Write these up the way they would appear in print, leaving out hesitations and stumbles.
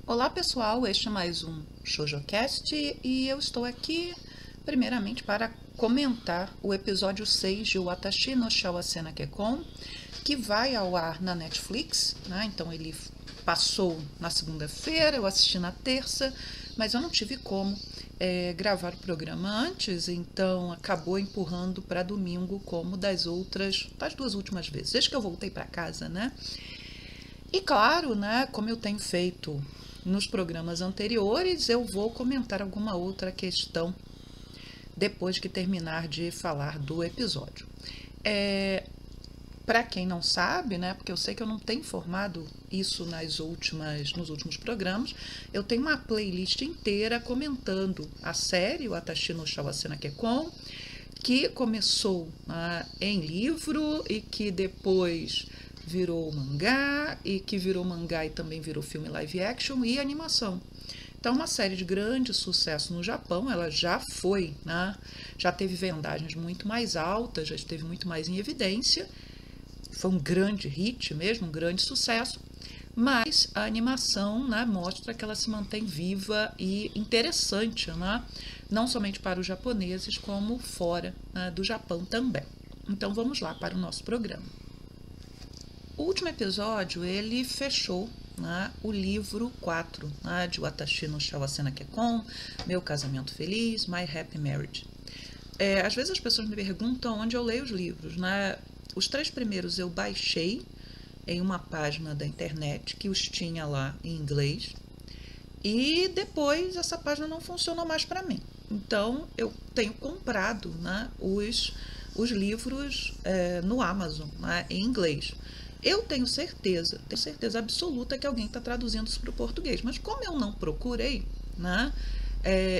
Olá pessoal, este é mais um ShoujoCast e eu estou aqui primeiramente para comentar o episódio 6 de Watashi no Shawase na Kekkon, que vai ao ar na Netflix, né? Então ele passou na segunda-feira, eu assisti na terça, mas eu não tive como gravar o programa antes, então acabou empurrando para domingo como das duas últimas vezes, desde que eu voltei para casa, né? E claro, né, como eu tenho feito nos programas anteriores, eu vou comentar alguma outra questão depois que terminar de falar do episódio. Para quem não sabe, né, porque eu sei que eu não tenho informado isso nos últimos programas, eu tenho uma playlist inteira comentando a série Watashi no Shawase na Kekkon, que começou em livro e que depois virou mangá, e que virou mangá e também virou filme live action e animação. Então, uma série de grande sucesso no Japão, ela já foi, né? Já teve vendagens muito mais altas, já esteve muito mais em evidência, foi um grande hit mesmo, um grande sucesso, mas a animação, né, mostra que ela se mantém viva e interessante, né? Não somente para os japoneses, como fora, né, do Japão também. Então, vamos lá para o nosso programa. O último episódio, ele fechou, né, o livro 4, né, de Watashi no Shawase na Kekkon, Meu Casamento Feliz, My Happy Marriage. Às vezes as pessoas me perguntam onde eu leio os livros, né? Os 3 primeiros eu baixei em uma página da internet que os tinha lá em inglês, e depois essa página não funcionou mais para mim. Então eu tenho comprado, né, os livros no Amazon, né, em inglês. Eu tenho certeza absoluta que alguém está traduzindo isso para o português, mas como eu não procurei, né,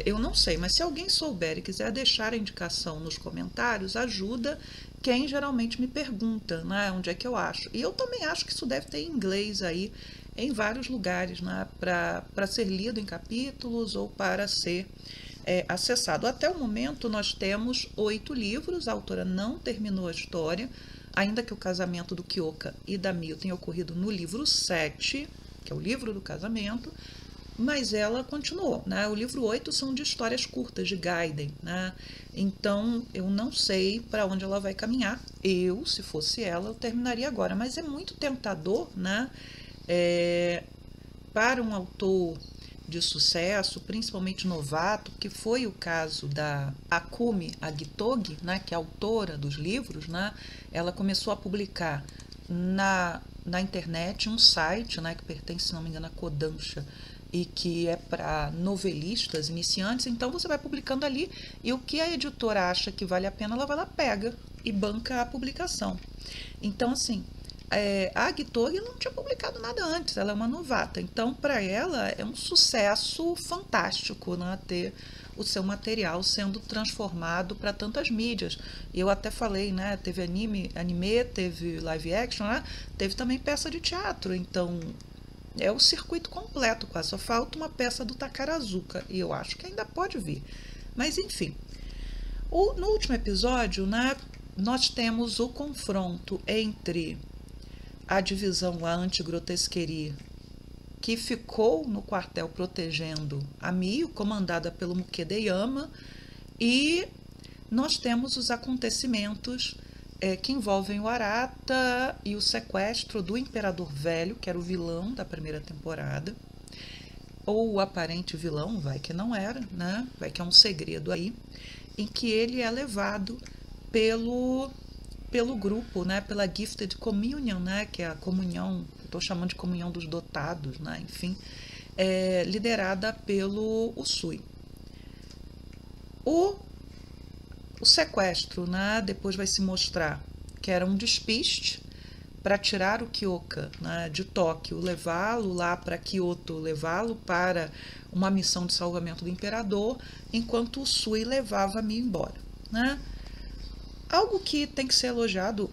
eu não sei, mas se alguém souber e quiser deixar a indicação nos comentários, ajuda quem geralmente me pergunta, né, onde é que eu acho. E eu também acho que isso deve ter em inglês aí, em vários lugares, né, para ser lido em capítulos ou para ser acessado. Até o momento nós temos 8 livros, a autora não terminou a história, ainda que o casamento do Kyoka e da Mio tenha ocorrido no livro 7, que é o livro do casamento, mas ela continuou, né? O livro 8 são de histórias curtas, de Gaiden, né? Então, eu não sei para onde ela vai caminhar. Eu, se fosse ela, eu terminaria agora, mas é muito tentador, né? Para um autor de sucesso, principalmente novato, que foi o caso da Akumi Agitogi, né, que é autora dos livros, né, ela começou a publicar na internet um site, né, que pertence, se não me engano, a Kodansha, e que é para novelistas iniciantes. Então você vai publicando ali e o que a editora acha que vale a pena, ela vai lá, pega e banca a publicação. Então, assim, a Agitogi não tinha publicado nada antes, ela é uma novata, então para ela é um sucesso fantástico, né, ter o seu material sendo transformado para tantas mídias. Eu até falei, né, teve anime, teve live action, né, teve também peça de teatro, então é o circuito completo, quase só falta uma peça do Takarazuka, e eu acho que ainda pode vir. Mas enfim, no último episódio, né, nós temos o confronto entre a divisão lá anti-grotesquerie, que ficou no quartel protegendo a Mio, comandada pelo Mukedeyama, e nós temos os acontecimentos que envolvem o Arata e o sequestro do Imperador Velho, que era o vilão da primeira temporada, ou o aparente vilão, vai que não era, né? Vai que é um segredo aí, em que ele é levado pelo grupo, né, pela Gifted Communion, né, que é a comunhão, estou chamando de comunhão dos dotados, né, enfim, liderada pelo Usui. O sequestro, né, depois vai se mostrar que era um despiste para tirar o Kyoka, né, de Tóquio, levá-lo lá para Kyoto, levá-lo para uma missão de salvamento do imperador, enquanto o Usui levava a Mio embora, né? Algo que tem que ser elogiado,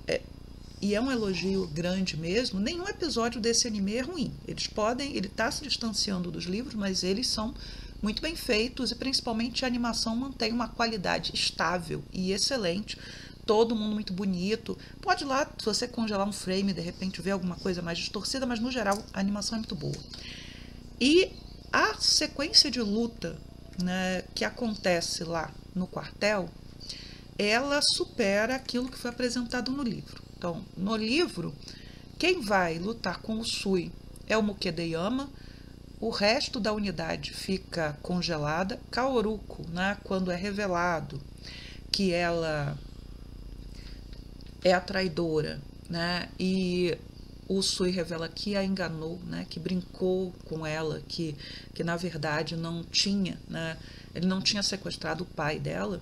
e é um elogio grande mesmo, nenhum episódio desse anime é ruim. Ele está se distanciando dos livros, mas eles são muito bem feitos e principalmente a animação mantém uma qualidade estável e excelente. Todo mundo muito bonito. Pode ir lá, se você congelar um frame, de repente ver alguma coisa mais distorcida, mas no geral a animação é muito boa. E A sequência de luta, né, que acontece lá no quartel, ela supera aquilo que foi apresentado no livro. Então, no livro, quem vai lutar com o Sui é o Mukedeyama, o resto da unidade fica congelada. Kaoruko, né, quando é revelado que ela é a traidora, né, e o Sui revela que a enganou, né, que brincou com ela, que na verdade não tinha, né, ele não tinha sequestrado o pai dela,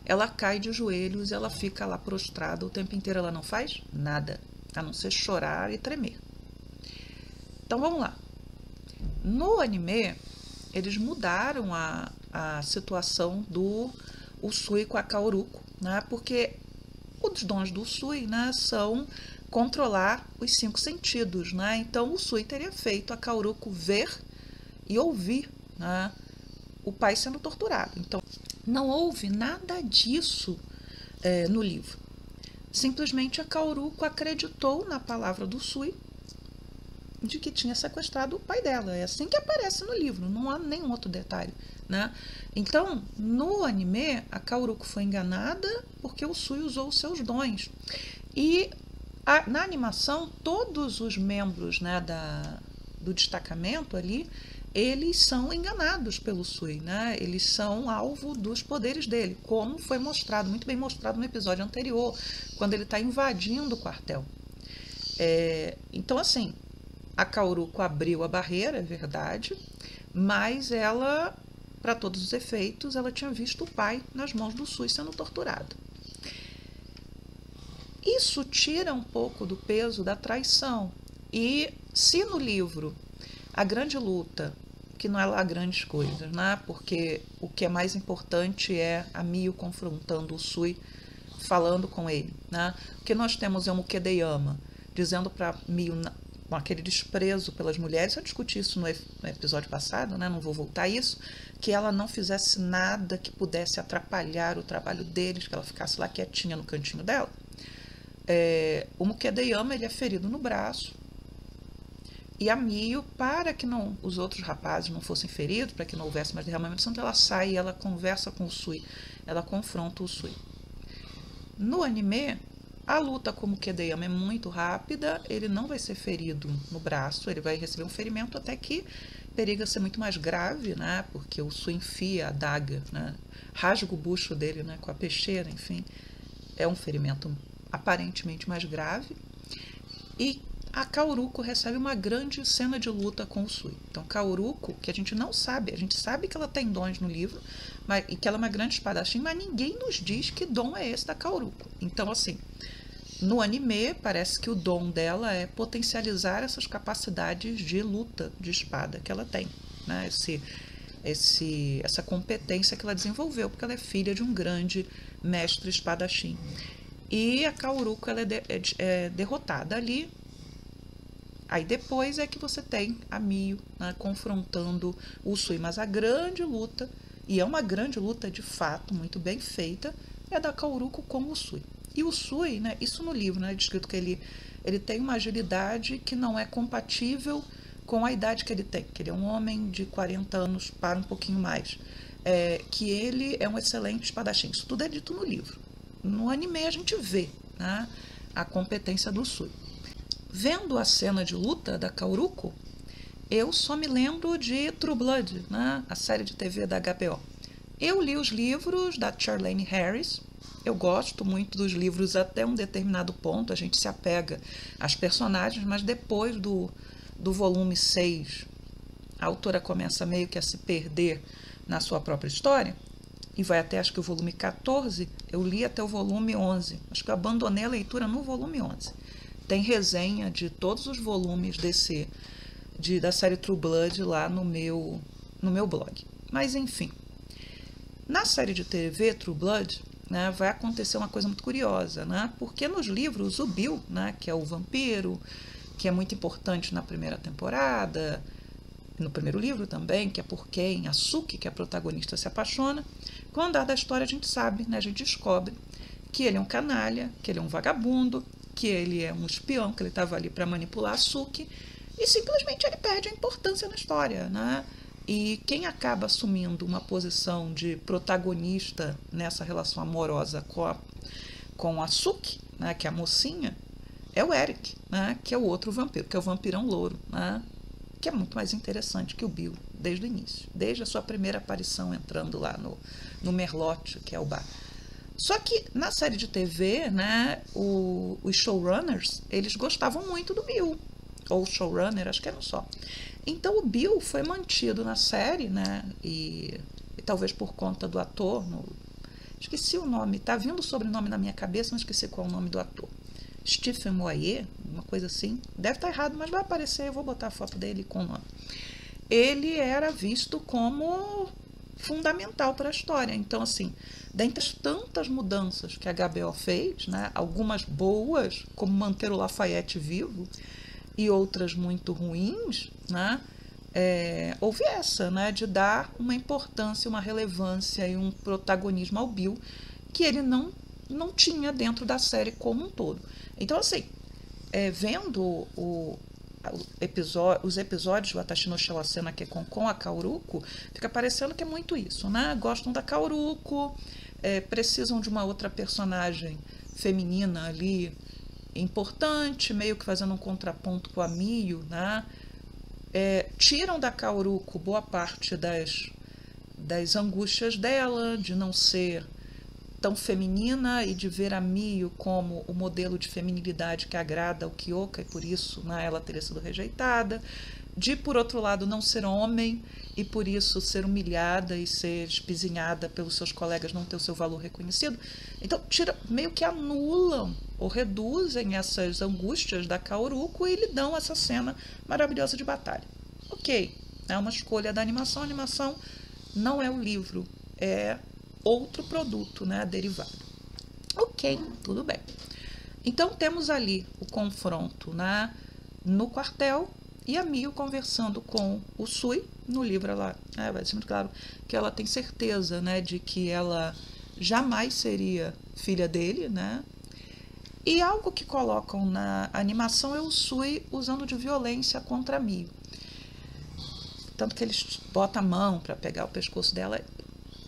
ela cai de joelhos e ela fica lá prostrada o tempo inteiro. Ela não faz nada, a não ser chorar e tremer. Então vamos lá. No anime, eles mudaram a situação do Usui com a Kaoruko, né, porque os dons do Usui, né, são controlar os 5 sentidos, né? Então o Usui teria feito a Kaoruko ver e ouvir, né, o pai sendo torturado. Então não houve nada disso no livro. Simplesmente a Kaoruko acreditou na palavra do Usui de que tinha sequestrado o pai dela. É assim que aparece no livro, não há nenhum outro detalhe, né? Então, no anime, a Kaoruko foi enganada porque o Usui usou os seus dons. E na animação, todos os membros, né, do destacamento ali, eles são enganados pelo Usui, né? Eles são alvo dos poderes dele, como foi mostrado, muito bem mostrado no episódio anterior, quando ele está invadindo o quartel. Então, assim, a Kaoruko abriu a barreira, é verdade, mas ela, para todos os efeitos, ela tinha visto o pai nas mãos do Usui sendo torturado. Isso tira um pouco do peso da traição. E se no livro a grande luta, que não é lá grandes coisas, né? Porque o que é mais importante é a Mio confrontando o Usui, falando com ele, né? O que nós temos é o Mukedeyama dizendo para Mio, com aquele desprezo pelas mulheres, eu discuti isso no episódio passado, né? Não vou voltar a isso, que ela não fizesse nada que pudesse atrapalhar o trabalho deles, que ela ficasse lá quietinha no cantinho dela. O Mukedeyama, ele é ferido no braço, e a Mio, para que os outros rapazes não fossem feridos, para que não houvesse mais derramamento de sangue, ela sai e ela conversa com o Usui, ela confronta o Usui. No anime, a luta com o Mukedeyama é muito rápida, ele não vai ser ferido no braço, ele vai receber um ferimento até que periga ser muito mais grave, né, porque o Usui enfia a adaga, né, rasga o bucho dele, né, com a peixeira, enfim, é um ferimento aparentemente mais grave. E a Kaoruko recebe uma grande cena de luta com o Usui. Então, Kaoruko, que a gente não sabe, a gente sabe que ela tem dons no livro, e que ela é uma grande espadachim, mas ninguém nos diz que dom é esse da Kaoruko. Então, assim, no anime, parece que o dom dela é potencializar essas capacidades de luta de espada que ela tem, né? Essa competência que ela desenvolveu, porque ela é filha de um grande mestre espadachim. E a Kaoruko, ela é derrotada ali. Aí depois é que você tem a Mio, né, confrontando o Usui. Mas a grande luta, e é uma grande luta de fato, muito bem feita, é da Kaoruko com o Usui. E o Usui, né, isso no livro, né, é descrito que ele tem uma agilidade que não é compatível com a idade que ele tem, que ele é um homem de 40 anos para um pouquinho mais, que ele é um excelente espadachim. Isso tudo é dito no livro. No anime a gente vê, né, a competência do Usui. Vendo a cena de luta da Kaoruko, eu só me lembro de True Blood, né, a série de TV da HBO. Eu li os livros da Charlaine Harris, eu gosto muito dos livros até um determinado ponto, a gente se apega às personagens, mas depois do volume 6, a autora começa meio que a se perder na sua própria história, e vai até, acho que o volume 14, eu li até o volume 11, acho que eu abandonei a leitura no volume 11. Tem resenha de todos os volumes da série True Blood lá no meu blog. Mas, enfim, na série de TV True Blood, né, vai acontecer uma coisa muito curiosa, né, porque nos livros o Bill, né, que é o vampiro, que é muito importante na primeira temporada, no primeiro livro também, que é por quem a Suki, que é a protagonista, se apaixona, com o andar da história a gente sabe, né, a gente descobre que ele é um canalha, que ele é um vagabundo, que ele é um espião, que ele estava ali para manipular a Suki, e simplesmente ele perde a importância na história, né? E quem acaba assumindo uma posição de protagonista nessa relação amorosa com a Suki, né, que é a mocinha, é o Eric, né, que é o outro vampiro, que é o vampirão louro, né, que é muito mais interessante que o Bill desde o início, desde a sua primeira aparição entrando lá no Merlote, que é o bar. Só que na série de TV, né, os showrunners, eles gostavam muito do Bill, ou showrunner, acho que era um só. Então o Bill foi mantido na série, né, e talvez por conta do ator, esqueci o nome, tá vindo o sobrenome na minha cabeça, mas esqueci qual é o nome do ator. Stephen Moyer, uma coisa assim. Deve estar errado, mas vai aparecer, eu vou botar a foto dele com o nome. Ele era visto como fundamental para a história. Então, assim, dentre as tantas mudanças que a HBO fez, né, algumas boas, como manter o Lafayette vivo, e outras muito ruins, né, houve essa, né, de dar uma importância, uma relevância e um protagonismo ao Bill que ele não tinha dentro da série como um todo. Então, assim, vendo os episódios do Watashi no Shawasena com a Kaoruko, fica parecendo que é muito isso, né? Gostam da Kaoruko, precisam de uma outra personagem feminina ali importante, meio que fazendo um contraponto com a Miyu, né? Tiram da Kaoruko boa parte das angústias dela, de não ser tão feminina e de ver a Miyu como o modelo de feminilidade que agrada ao Kyoka e por isso, né, ela teria sido rejeitada, de por outro lado não ser homem e por isso ser humilhada e ser espizinhada pelos seus colegas, não ter o seu valor reconhecido. Então meio que anulam ou reduzem essas angústias da Kaoruko e lhe dão essa cena maravilhosa de batalha. Ok, é uma escolha da animação. A animação não é o livro, é outro produto, né, derivado. Ok, tudo bem. Então temos ali o confronto, né, no quartel e a Miyu conversando com o Sui. No livro ela vai ser muito claro que ela tem certeza, né, de que ela jamais seria filha dele, né? E algo que colocam na animação é o Sui usando de violência contra a Miyu. Tanto que eles botam a mão para pegar o pescoço dela.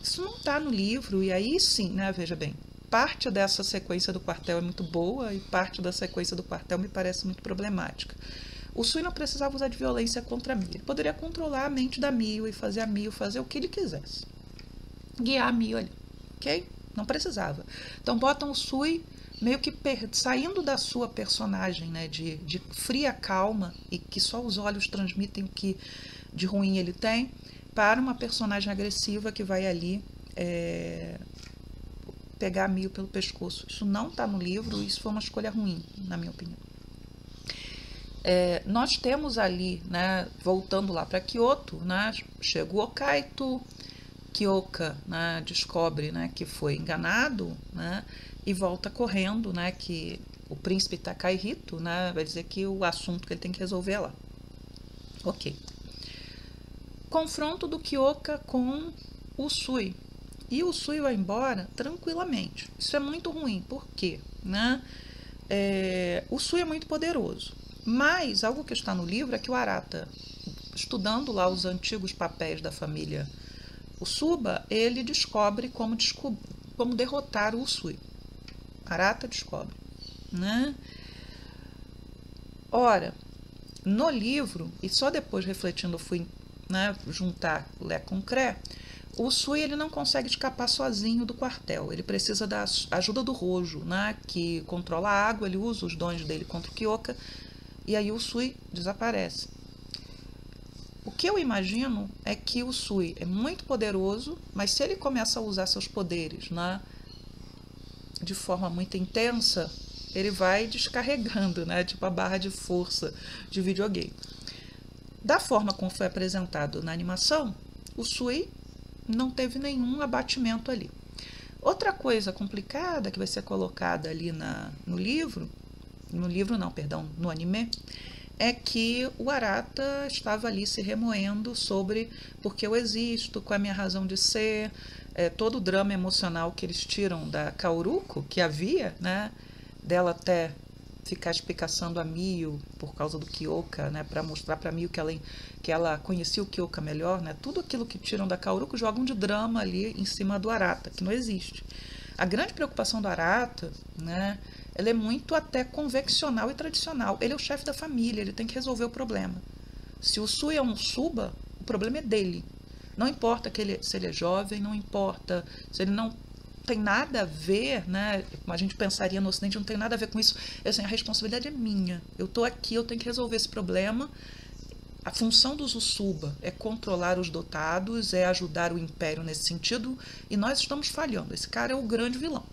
Isso não está no livro, e aí sim, né, veja bem, parte dessa sequência do quartel é muito boa e parte da sequência do quartel me parece muito problemática. O Sui não precisava usar de violência contra a Miyu. Ele poderia controlar a mente da Miyu e fazer a Miyu fazer o que ele quisesse. Guiar a Miyu ali, ok? Não precisava. Então botam o Sui meio que saindo da sua personagem, né, de fria calma e que só os olhos transmitem o que de ruim ele tem, para uma personagem agressiva que vai ali pegar a Miyu pelo pescoço. Isso não está no livro, isso foi uma escolha ruim, na minha opinião. Nós temos ali, né, voltando lá para Kyoto, né, chega o Okaito, Kyoka, né, descobre, né, que foi enganado, né, e volta correndo, né, que o príncipe Takahito, né, vai dizer que o assunto que ele tem que resolver é lá. Ok. Confronto do Kyoka com o Sui. E o Sui vai embora tranquilamente. Isso é muito ruim. Por quê? Né? O Sui é muito poderoso. Mas algo que está no livro é que o Arata, estudando lá os antigos papéis da família Usuba, ele descobre como derrotar o Usui. Arata descobre. Né? Ora, no livro, e só depois refletindo eu fui, né, juntar Lé com Cré, o Sui ele não consegue escapar sozinho do quartel. Ele precisa da ajuda do Rojo, né, que controla a água, ele usa os dons dele contra o Kyoka, e aí o Sui desaparece. O que eu imagino é que o Sui é muito poderoso, mas se ele começa a usar seus poderes, né, de forma muito intensa, ele vai descarregando, né, tipo a barra de força de videogame. Da forma como foi apresentado na animação, o Sui não teve nenhum abatimento ali. Outra coisa complicada que vai ser colocada ali no anime, é que o Arata estava ali se remoendo sobre porque eu existo, qual é a minha razão de ser, todo o drama emocional que eles tiram da Kaoruko, que havia, né, dela até ficar espicaçando a Mio por causa do Kyoka, né, para mostrar para Mio que ela conhecia o Kyoka melhor, né, tudo aquilo que tiram da Kaoruko jogam de drama ali em cima do Arata, que não existe. A grande preocupação do Arata, né, ela é muito até convencional e tradicional. Ele é o chefe da família, ele tem que resolver o problema. Se o Sui é um suba, o problema é dele. Não importa se ele é jovem, não importa se ele não tem nada a ver, né? Como a gente pensaria no Ocidente, não tem nada a ver com isso. Assim, a responsabilidade é minha. Eu estou aqui, eu tenho que resolver esse problema. A função do Usuba é controlar os dotados, é ajudar o império nesse sentido, e nós estamos falhando. Esse cara é o grande vilão.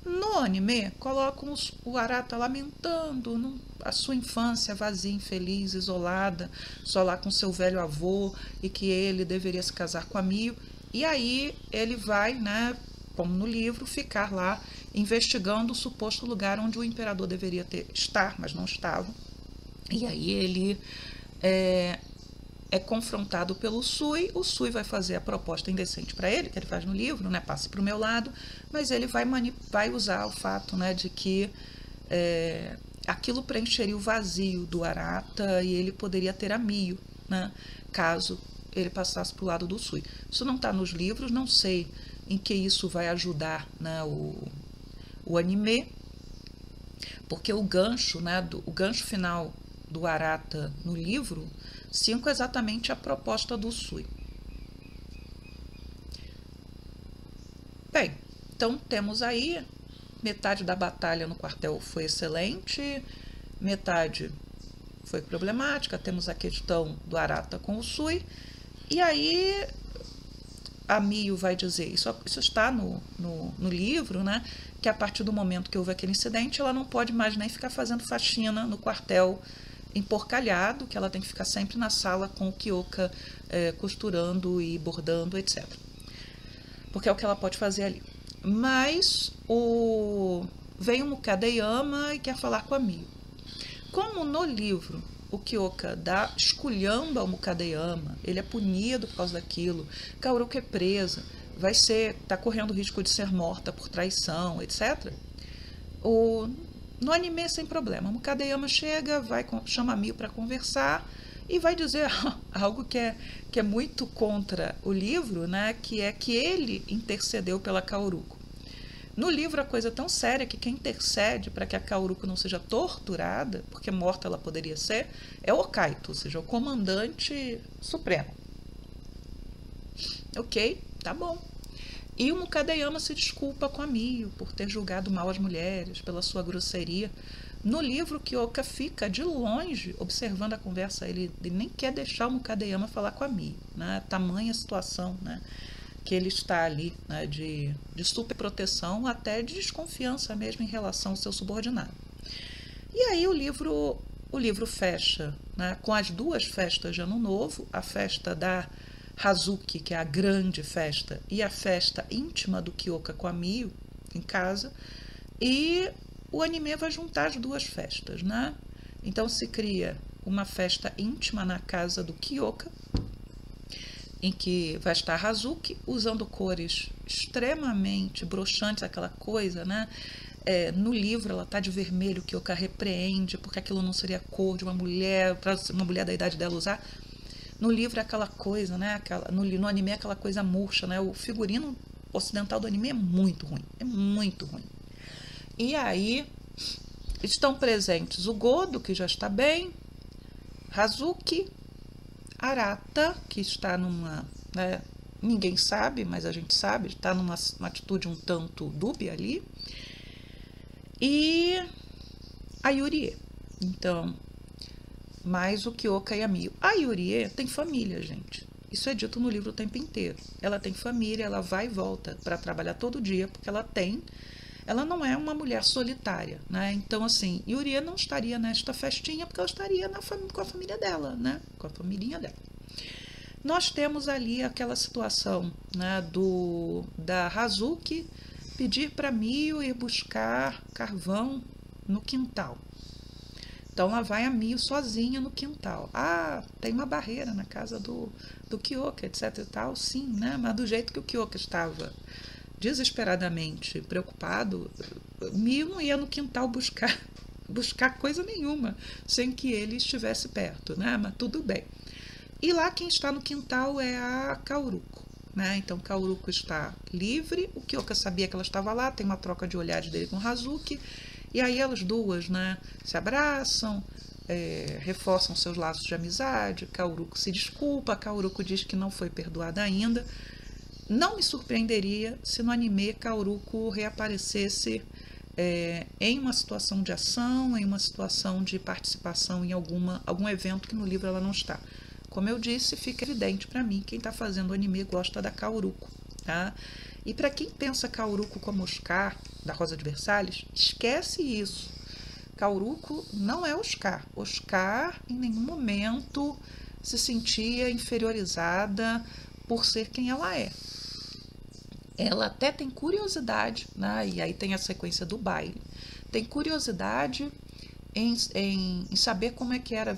No anime, colocam o Arata lamentando a sua infância vazia, infeliz, isolada, só lá com seu velho avô, e que ele deveria se casar com a Mio. E aí ele vai, né, como no livro, ficar lá investigando o suposto lugar onde o imperador deveria estar, mas não estava. E aí ele é confrontado pelo Sui, o Sui vai fazer a proposta indecente para ele, que ele faz no livro, né, passa para o meu lado, mas ele vai usar o fato, né, de que aquilo preencheria o vazio do Arata e ele poderia ter a Mio, né, caso ele passasse para o lado do Sui. Isso não está nos livros, não sei em que isso vai ajudar, né, o anime, porque o gancho, né, o gancho final do Arata no livro 5 é exatamente a proposta do Sui. Bem, então temos aí metade da batalha no quartel foi excelente, metade foi problemática, temos a questão do Arata com o Sui, e aí a Mio vai dizer, isso está no livro, né, que a partir do momento que houve aquele incidente, ela não pode mais nem ficar fazendo faxina no quartel emporcalhado, que ela tem que ficar sempre na sala com o Kyoka costurando e bordando, etc. Porque é o que ela pode fazer ali. Mas vem o Mukadeyama e quer falar com a Mio. Como no livro o Kyoka esculhamba ao Mukadeyama, ele é punido por causa daquilo, Kaoruko é presa, está correndo risco de ser morta por traição, etc. No anime, sem problema, o Mukadeyama chega, chama a Mio para conversar e vai dizer algo que é muito contra o livro, né? Que é que ele intercedeu pela Kaoruko. No livro, a coisa é tão séria que quem intercede para que a Kaoruko não seja torturada, porque morta ela poderia ser, é o Kaito, ou seja, o comandante supremo. Ok, tá bom. E o Mukadeyama se desculpa com a Mio por ter julgado mal as mulheres, pela sua grosseria. No livro, Kyoka fica de longe observando a conversa. Ele nem quer deixar o Mukadeyama falar com a Mio, né? Tamanha situação, né, que ele está ali, né, de super proteção, até de desconfiança mesmo em relação ao seu subordinado. E aí o livro fecha, né, com as duas festas de Ano Novo, a festa da Hazuki, que é a grande festa, e a festa íntima do Kyoka com a Mio em casa, e o anime vai juntar as duas festas, né? Então se cria uma festa íntima na casa do Kyoka, em que vai estar Hazuki usando cores extremamente broxantes, aquela coisa, né? No livro ela está de vermelho, que Kyoka repreende, porque aquilo não seria a cor de uma mulher, para uma mulher da idade dela usar. No livro é aquela coisa, né? No anime é aquela coisa murcha, né? O figurino ocidental do anime é muito ruim, E aí estão presentes o Godo, que já está bem, Hazuki, Arata, que está numa, né, ninguém sabe, mas a gente sabe, está numa atitude um tanto dúbia ali, e a Yurie. Então, mais o Kyoka e a Mio. A Yurie tem família, gente. Isso é dito no livro o tempo inteiro. Ela tem família, ela vai e volta para trabalhar todo dia, porque ela não é uma mulher solitária, né? Então, assim, Yurie não estaria nesta festinha porque ela estaria com a família dela, né? Com a família dela. Nós temos ali aquela situação, né, da Hazuki pedir para Mio ir buscar carvão no quintal. Então, lá vai a Mio sozinha no quintal. Ah, tem uma barreira na casa do Kyoka, etc e tal. Sim, né? Mas do jeito que o Kyoka estava desesperadamente preocupado, Mio não ia no quintal buscar coisa nenhuma sem que ele estivesse perto, né? Mas tudo bem. E lá quem está no quintal é a Kaoruko, né? Então Kaoruko está livre, o Kyoka sabia que ela estava lá, tem uma troca de olhares dele com Hazuki, e aí elas duas, né, se abraçam, reforçam seus laços de amizade. Kaoruko se desculpa, Kaoruko diz que não foi perdoada ainda. Não me surpreenderia se no anime Kaoruko reaparecesse em uma situação de ação, em uma situação de participação em algum evento que no livro ela não está. Como eu disse, fica evidente para mim, quem está fazendo o anime gosta da Kaoruko, tá? E para quem pensa Kaoruko como Oscar, da Rosa de Versalhes, esquece isso. Kaoruko não é Oscar. Oscar em nenhum momento se sentia inferiorizada por ser quem ela é. Ela até tem curiosidade, né? E aí tem a sequência do baile. Tem curiosidade em saber como é que era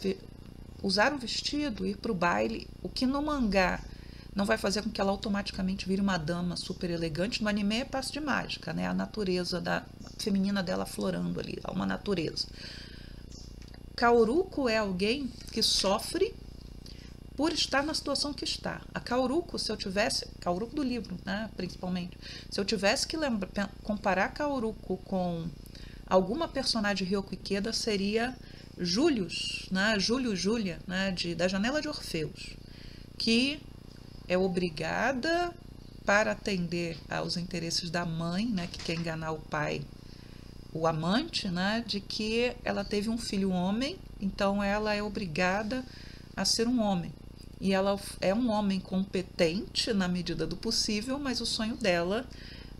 usar o vestido, ir para o baile, o que no mangá não vai fazer com que ela automaticamente vire uma dama super elegante. No anime é passe de mágica, né? A natureza feminina dela aflorando ali, uma natureza. Kaoruko é alguém que sofre por estar na situação que está. A Kaoruko, se eu tivesse... Kaoruko do livro, né, principalmente. Se eu tivesse que comparar Kaoruko com alguma personagem de Ryoko Ikeda, seria Julius, né, Júlia, né, da Janela de Orfeus, que é obrigada, para atender aos interesses da mãe, né, que quer enganar o pai, o amante, né, de que ela teve um filho homem, então ela é obrigada a ser um homem. E ela é um homem competente na medida do possível, mas o sonho dela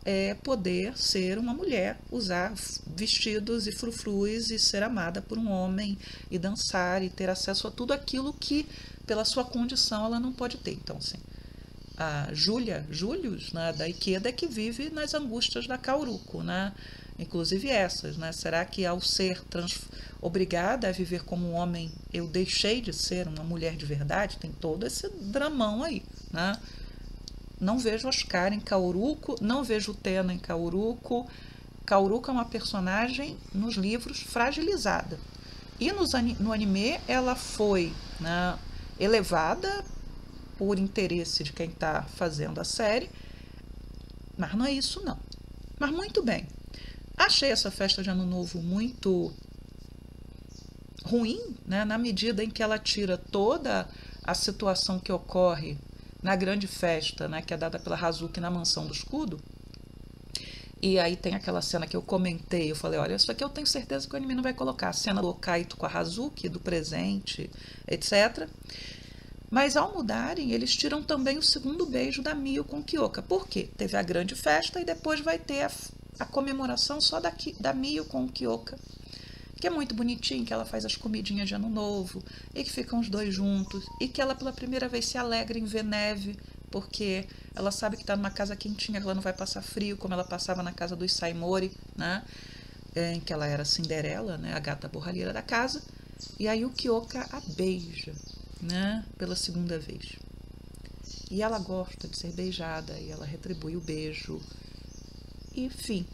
é poder ser uma mulher, usar vestidos e frufrus e ser amada por um homem e dançar e ter acesso a tudo aquilo que, pela sua condição, ela não pode ter. Então, assim, a Julius, né, da Ikeda, é que vive nas angústias da Kaoruko, né? Inclusive essas, né? Será que ao ser obrigada a viver como um homem, eu deixei de ser uma mulher de verdade? Tem todo esse dramão aí, né? Não vejo Oscar em Kaoruko, não vejo Tena em Kaoruko. Kaoruko é uma personagem nos livros fragilizada. E no anime ela foi, né, elevada por interesse de quem está fazendo a série, mas não é isso não. Mas muito bem. Achei essa festa de Ano Novo muito ruim, né, na medida em que ela tira toda a situação que ocorre na grande festa, né, que é dada pela Hazuki na Mansão do Escudo. E aí tem aquela cena que eu comentei, eu falei, olha, isso aqui eu tenho certeza que o anime não vai colocar, a cena do Kaito com a Hazuki, do presente, etc. Mas ao mudarem, eles tiram também o segundo beijo da Mio com Kyoka. Por quê? Teve a grande festa e depois vai ter a comemoração só da Mio com Kyoka, que é muito bonitinho, que ela faz as comidinhas de Ano Novo, e que ficam os dois juntos, e que ela pela primeira vez se alegra em ver neve, porque ela sabe que está numa casa quentinha, que ela não vai passar frio, como ela passava na casa dos Saimori, né? Em que ela era Cinderela, né? A gata borralheira da casa. E aí o Kyoka a beija, né? Pela segunda vez. E ela gosta de ser beijada, e ela retribui o beijo. Enfim,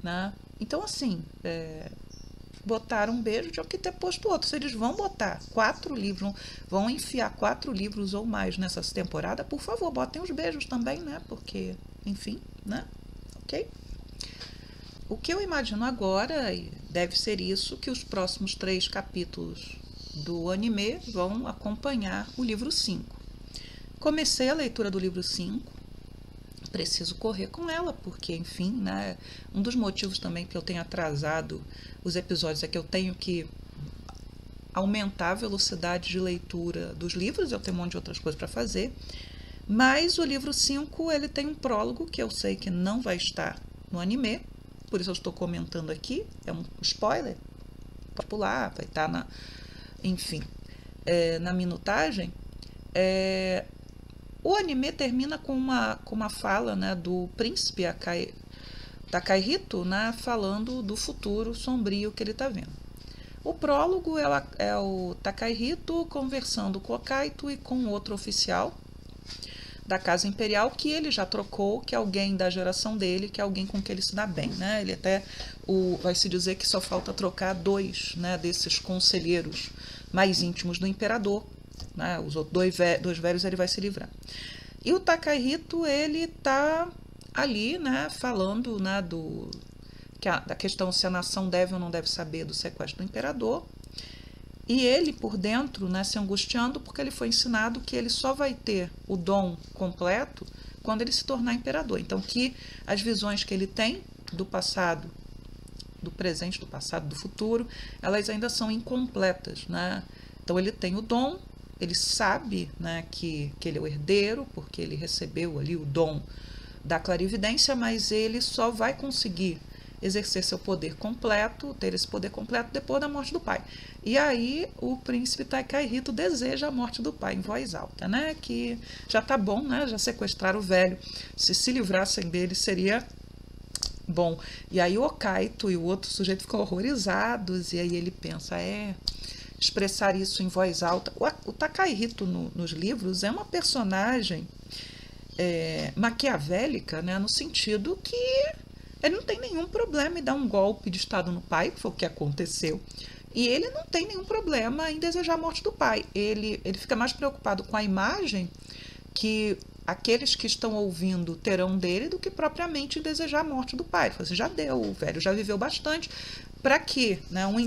né? Então, assim, botaram um beijo, tinham que ter posto outro. Se eles vão botar 4 livros, vão enfiar 4 livros ou mais nessa temporada, por favor, botem os beijos também, né? Porque, enfim, né? Ok? O que eu imagino agora deve ser isso, que os próximos 3 capítulos do anime vão acompanhar o livro 5. Comecei a leitura do livro 5, preciso correr com ela, porque, enfim, né, um dos motivos também que eu tenho atrasado os episódios é que eu tenho que aumentar a velocidade de leitura dos livros, eu tenho um monte de outras coisas para fazer, mas o livro 5, ele tem um prólogo que eu sei que não vai estar no anime, por isso eu estou comentando aqui, é um spoiler, pode pular, vai estar enfim, na minutagem. O anime termina com uma fala, né, do príncipe Takahito, né, falando do futuro sombrio que ele está vendo. O prólogo é o Takahito conversando com o Kaito e com outro oficial da casa imperial, que ele já trocou, que é alguém da geração dele, que é alguém com quem ele se dá bem, né? Ele até vai se dizer que só falta trocar 2, né, desses conselheiros mais íntimos do imperador, né? Os outros dois velhos ele vai se livrar. E o Takahito, ele tá ali, né, falando, né, da questão se a nação deve ou não deve saber do sequestro do imperador. E ele, por dentro, né, se angustiando, porque ele foi ensinado que ele só vai ter o dom completo quando ele se tornar imperador. Então, que as visões que ele tem do passado, do presente, do passado, do futuro, elas ainda são incompletas, né? Então, ele tem o dom, ele sabe, né, que ele é o herdeiro, porque ele recebeu ali o dom da clarividência, mas ele só vai conseguir exercer seu poder completo, ter esse poder completo depois da morte do pai. E aí o príncipe Takahito deseja a morte do pai em voz alta, né? Que já tá bom, né? Já sequestraram o velho. Se livrassem dele seria bom. E aí o Okaito e o outro sujeito ficam horrorizados, e aí ele pensa, expressar isso em voz alta. O Takahito nos livros é uma personagem maquiavélica, né? No sentido que ele não tem nenhum problema em dar um golpe de Estado no pai, que foi o que aconteceu. E ele não tem nenhum problema em desejar a morte do pai. Ele fica mais preocupado com a imagem que aqueles que estão ouvindo terão dele do que propriamente em desejar a morte do pai. Ele fala assim, já deu, o velho já viveu bastante. Para que, né, um novo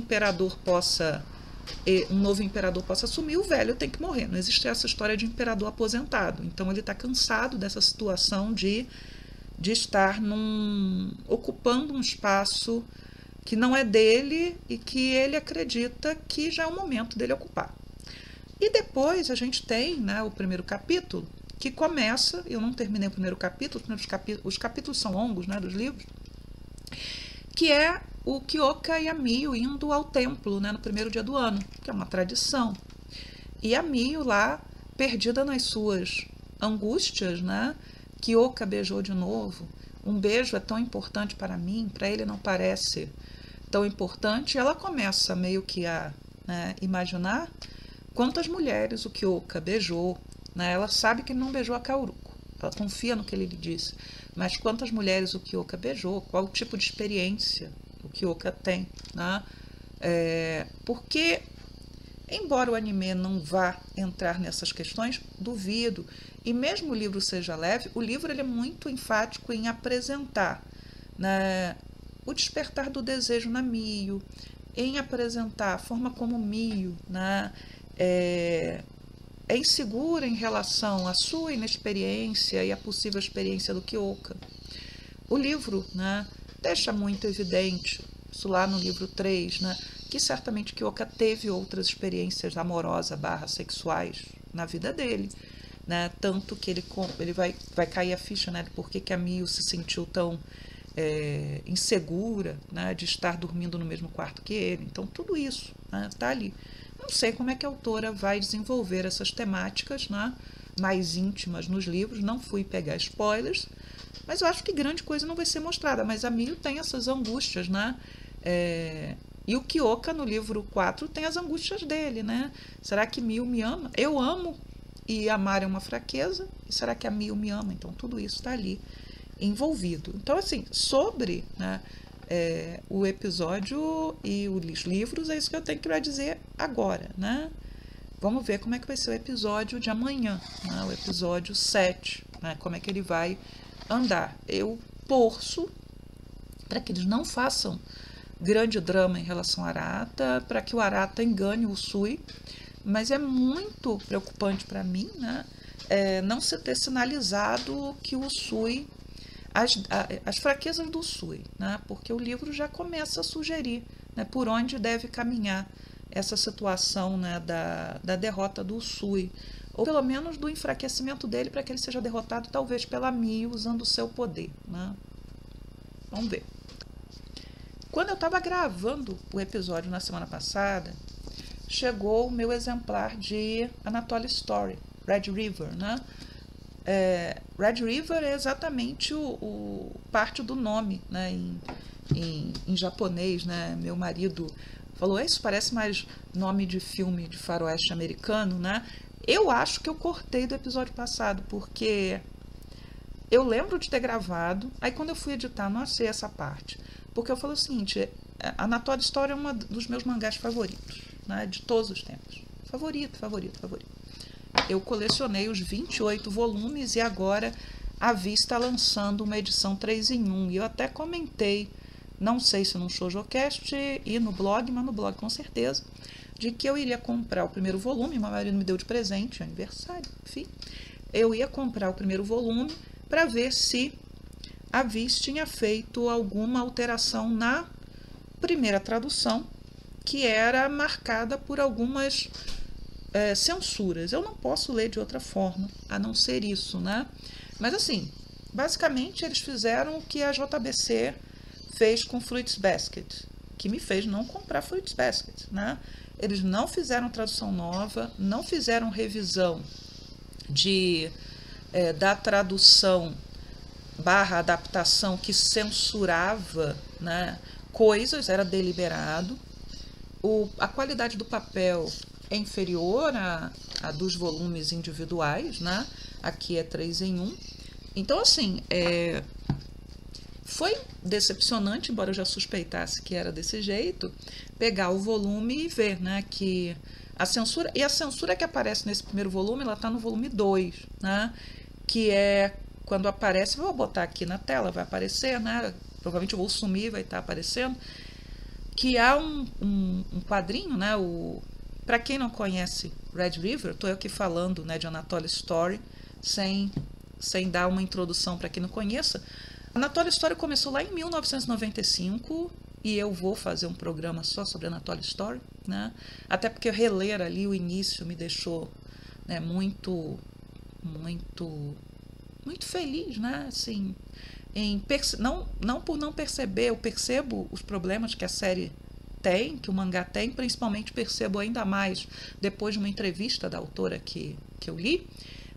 imperador possa assumir, o velho tem que morrer. Não existe essa história de imperador aposentado. Então ele está cansado dessa situação de estar ocupando um espaço que não é dele e que ele acredita que já é o momento dele ocupar. E depois a gente tem, né, o primeiro capítulo, que começa, eu não terminei o primeiro capítulo, os capítulos são longos, né, dos livros, que é o Kyoka e a Mio indo ao templo, né, no primeiro dia do ano, que é uma tradição. E a Mio lá, perdida nas suas angústias, né, Kyoka beijou de novo. Um beijo é tão importante para mim, para ele não parece tão importante. Ela começa meio que a, né, imaginar quantas mulheres o Kyoka beijou. Né? Ela sabe que ele não beijou a Kaoruko. Ela confia no que ele lhe disse. Mas quantas mulheres o Kyoka beijou? Qual tipo de experiência o Kyoka tem? Né? Porque, embora o anime não vá entrar nessas questões, duvido. E mesmo o livro seja leve, o livro ele é muito enfático em apresentar, né, o despertar do desejo na Mio, em apresentar a forma como Mio, né, é insegura em relação à sua inexperiência e à possível experiência do Kyoka. O livro, né, deixa muito evidente, isso lá no livro 3, né, que certamente Kyoka teve outras experiências amorosas / sexuais na vida dele. Né? Tanto que ele vai cair a ficha, né, de por que a Mio se sentiu tão insegura, né, de estar dormindo no mesmo quarto que ele. Então, tudo isso está, né, ali. Não sei como é que a autora vai desenvolver essas temáticas, né, mais íntimas nos livros. Não fui pegar spoilers, mas eu acho que grande coisa não vai ser mostrada. Mas a Mio tem essas angústias, né? E o Kyoka, no livro 4, tem as angústias dele, né? Será que Mio me ama? Eu amo. E amar é uma fraqueza, e será que a Mio me ama? Então, tudo isso está ali envolvido. Então, assim, sobre, né, o episódio e os livros, é isso que eu tenho que dizer agora, né? Vamos ver como é que vai ser o episódio de amanhã, né? O episódio 7, né? Como é que ele vai andar. Eu torço para que eles não façam grande drama em relação ao Arata, para que o Arata engane o Usui. Mas é muito preocupante para mim, né, não se ter sinalizado que o Usui, as fraquezas do Usui, né, porque o livro já começa a sugerir, né, por onde deve caminhar essa situação, né, da derrota do Usui, ou pelo menos do enfraquecimento dele para que ele seja derrotado talvez pela Mio usando o seu poder. Né. Vamos ver. Quando eu estava gravando o episódio na semana passada, chegou o meu exemplar de Anatoly Story, Red River, né? Red River é exatamente parte do nome, né? Em japonês, né? Meu marido falou, isso parece mais nome de filme de faroeste americano, né? Eu acho que eu cortei do episódio passado, porque eu lembro de ter gravado, aí quando eu fui editar, não achei essa parte. Porque eu falo o seguinte, Anatólia Story é um dos meus mangás favoritos, né, de todos os tempos. Favorito. Eu colecionei os 28 volumes e agora a Vi está lançando uma edição 3 em 1. E eu até comentei, não sei se no ShoujoCast e no blog, mas no blog com certeza, de que eu iria comprar o primeiro volume. Meu marido me deu de presente, aniversário, enfim. Eu ia comprar o primeiro volume para ver se a Viz tinha feito alguma alteração na primeira tradução, que era marcada por algumas censuras. Eu não posso ler de outra forma, a não ser isso, né? Mas assim, basicamente eles fizeram o que a JBC fez com Fruits Basket, que me fez não comprar Fruits Basket, né? Eles não fizeram tradução nova, não fizeram revisão da tradução / adaptação que censurava, né, coisas, era deliberado. A qualidade do papel é inferior a dos volumes individuais, né? Aqui é 3 em 1. Então, assim, foi decepcionante, embora eu já suspeitasse que era desse jeito, pegar o volume e ver, né, que a censura que aparece nesse primeiro volume, ela está no volume 2, né, que é quando aparece, vou botar aqui na tela, vai aparecer, né, provavelmente eu vou sumir, vai estar aparecendo, que há um quadrinho, né, para quem não conhece Red River, estou eu aqui falando, né, de Anatólia Story, sem dar uma introdução para quem não conheça. Anatólia Story começou lá em 1995 e eu vou fazer um programa só sobre Anatólia Story, né? Até porque reler ali o início me deixou, né, muito feliz, né? Assim, não por não perceber, eu percebo os problemas que a série tem, que o mangá tem, principalmente percebo ainda mais depois de uma entrevista da autora que eu li,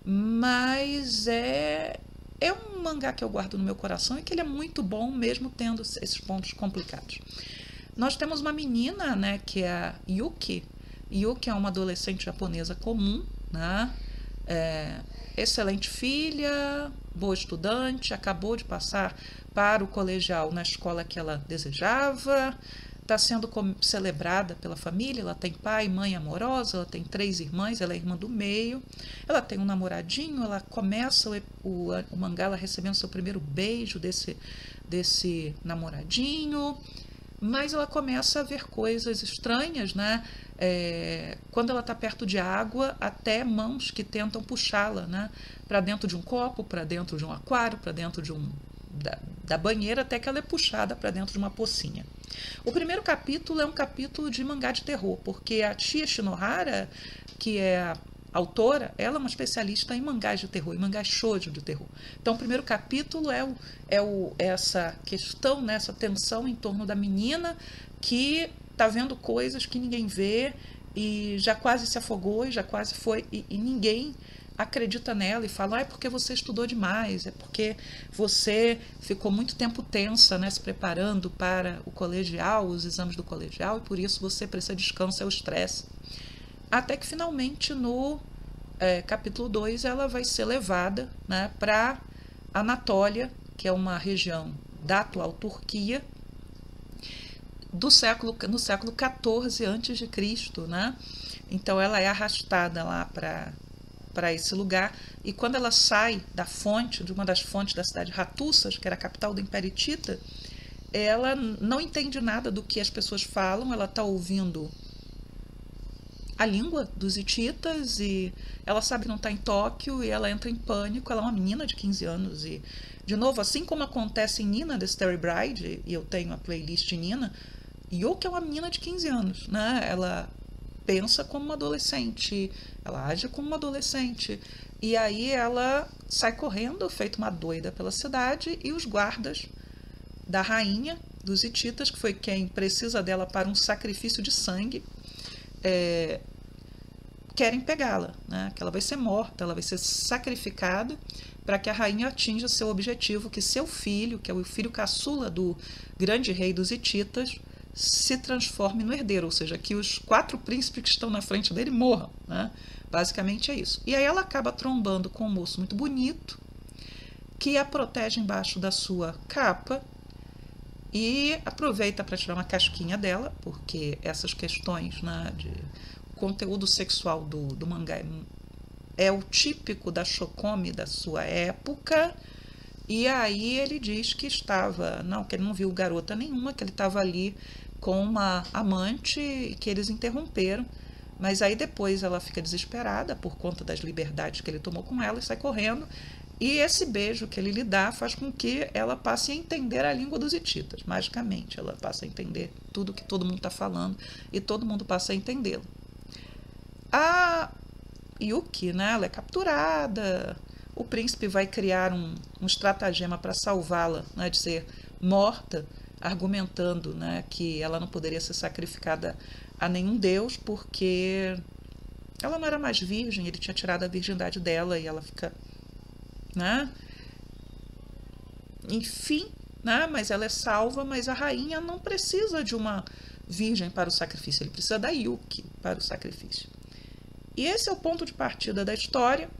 mas é um mangá que eu guardo no meu coração e que ele é muito bom, mesmo tendo esses pontos complicados. Nós temos uma menina, né, que é a Yuki. Yuki é uma adolescente japonesa comum, né? Excelente filha, boa estudante, acabou de passar para o colegial na escola que ela desejava, está sendo celebrada pela família, ela tem pai, mãe amorosa, ela tem 3 irmãs, ela é irmã do meio, ela tem um namoradinho, ela começa o mangá ela recebendo seu primeiro beijo desse namoradinho, mas ela começa a ver coisas estranhas, né? Quando ela está perto de água, até mãos que tentam puxá-la, né, para dentro de um copo, para dentro de um aquário, para dentro da banheira, até que ela é puxada para dentro de uma pocinha. O primeiro capítulo é um capítulo de mangá de terror, porque a Tia Shinohara, que é a autora, ela é uma especialista em mangás de terror, em mangás shoujo de terror. Então, o primeiro capítulo é essa questão, né, essa tensão em torno da menina que está vendo coisas que ninguém vê e já quase se afogou e já quase foi, e ninguém acredita nela e fala, é porque você estudou demais, é porque você ficou muito tempo tensa, né, se preparando para o colegial, os exames do colegial, e por isso você precisa de descanso, é o estresse. Até que finalmente no capítulo 2 ela vai ser levada, né, para Anatólia, que é uma região da atual Turquia, no século XIV a.C., né? Então ela é arrastada lá para esse lugar, e quando ela sai da fonte, de uma das fontes da cidade de Hattusa, que era a capital do Império Hitita, ela não entende nada do que as pessoas falam, ela está ouvindo a língua dos hititas e ela sabe que não está em Tóquio e ela entra em pânico. Ela é uma menina de 15 anos e, de novo, assim como acontece em Nina, The Starry Bride, e eu tenho a playlist Nina, Yuki é uma menina de 15 anos, né? Ela pensa como uma adolescente, ela age como uma adolescente, e aí ela sai correndo, feito uma doida pela cidade, e os guardas da rainha dos hititas, que foi quem precisa dela para um sacrifício de sangue, querem pegá-la, né? Que ela vai ser morta, ela vai ser sacrificada para que a rainha atinja seu objetivo, que seu filho, que é o filho caçula do grande rei dos hititas, se transforme no herdeiro, ou seja, que os 4 príncipes que estão na frente dele morram, né? Basicamente é isso. E aí ela acaba trombando com um moço muito bonito, que a protege embaixo da sua capa e aproveita para tirar uma casquinha dela, porque essas questões, né, de conteúdo sexual do mangá é o típico da Shokomi da sua época. E aí ele diz que que ele não viu garota nenhuma, que ele estava ali com uma amante e que eles interromperam. Mas aí depois ela fica desesperada por conta das liberdades que ele tomou com ela e sai correndo. E esse beijo que ele lhe dá faz com que ela passe a entender a língua dos hititas. Magicamente, ela passa a entender tudo que todo mundo está falando e todo mundo passa a entendê-lo. A Yuki, né, ela é capturada. O príncipe vai criar um estratagema para salvá-la, né, de ser morta, argumentando, né, que ela não poderia ser sacrificada a nenhum deus porque ela não era mais virgem, ele tinha tirado a virgindade dela e ela fica, né? Enfim, né? Mas ela é salva, mas a rainha não precisa de uma virgem para o sacrifício, ele precisa da Yuki para o sacrifício. E esse é o ponto de partida da história.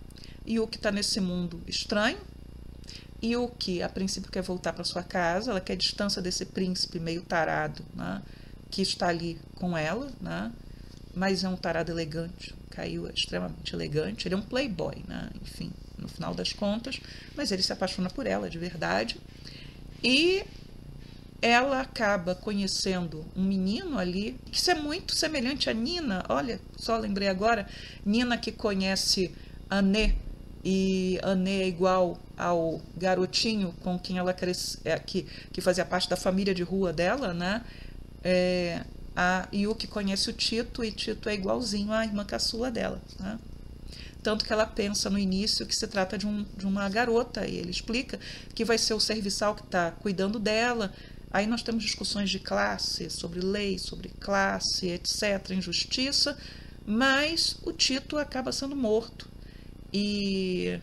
Yuki está nesse mundo estranho. Yuki, a princípio, quer voltar para sua casa, ela quer distância desse príncipe meio tarado, né, que está ali com ela, né, mas é um tarado elegante, Caio é extremamente elegante, ele é um playboy, né, enfim, no final das contas, mas ele se apaixona por ela de verdade. E ela acaba conhecendo um menino ali, que isso é muito semelhante a Nina, olha, só lembrei agora, Nina que conhece Anê, e Anê é igual ao garotinho com quem ela cresce, que fazia parte da família de rua dela, né? A Yuki conhece o Tito e Tito é igualzinho à irmã caçula dela, né? Tanto que ela pensa no início que se trata de uma garota, e ele explica que vai ser o serviçal que está cuidando dela. Aí nós temos discussões de classe, sobre lei, sobre classe, etc., injustiça, mas o Tito acaba sendo morto. E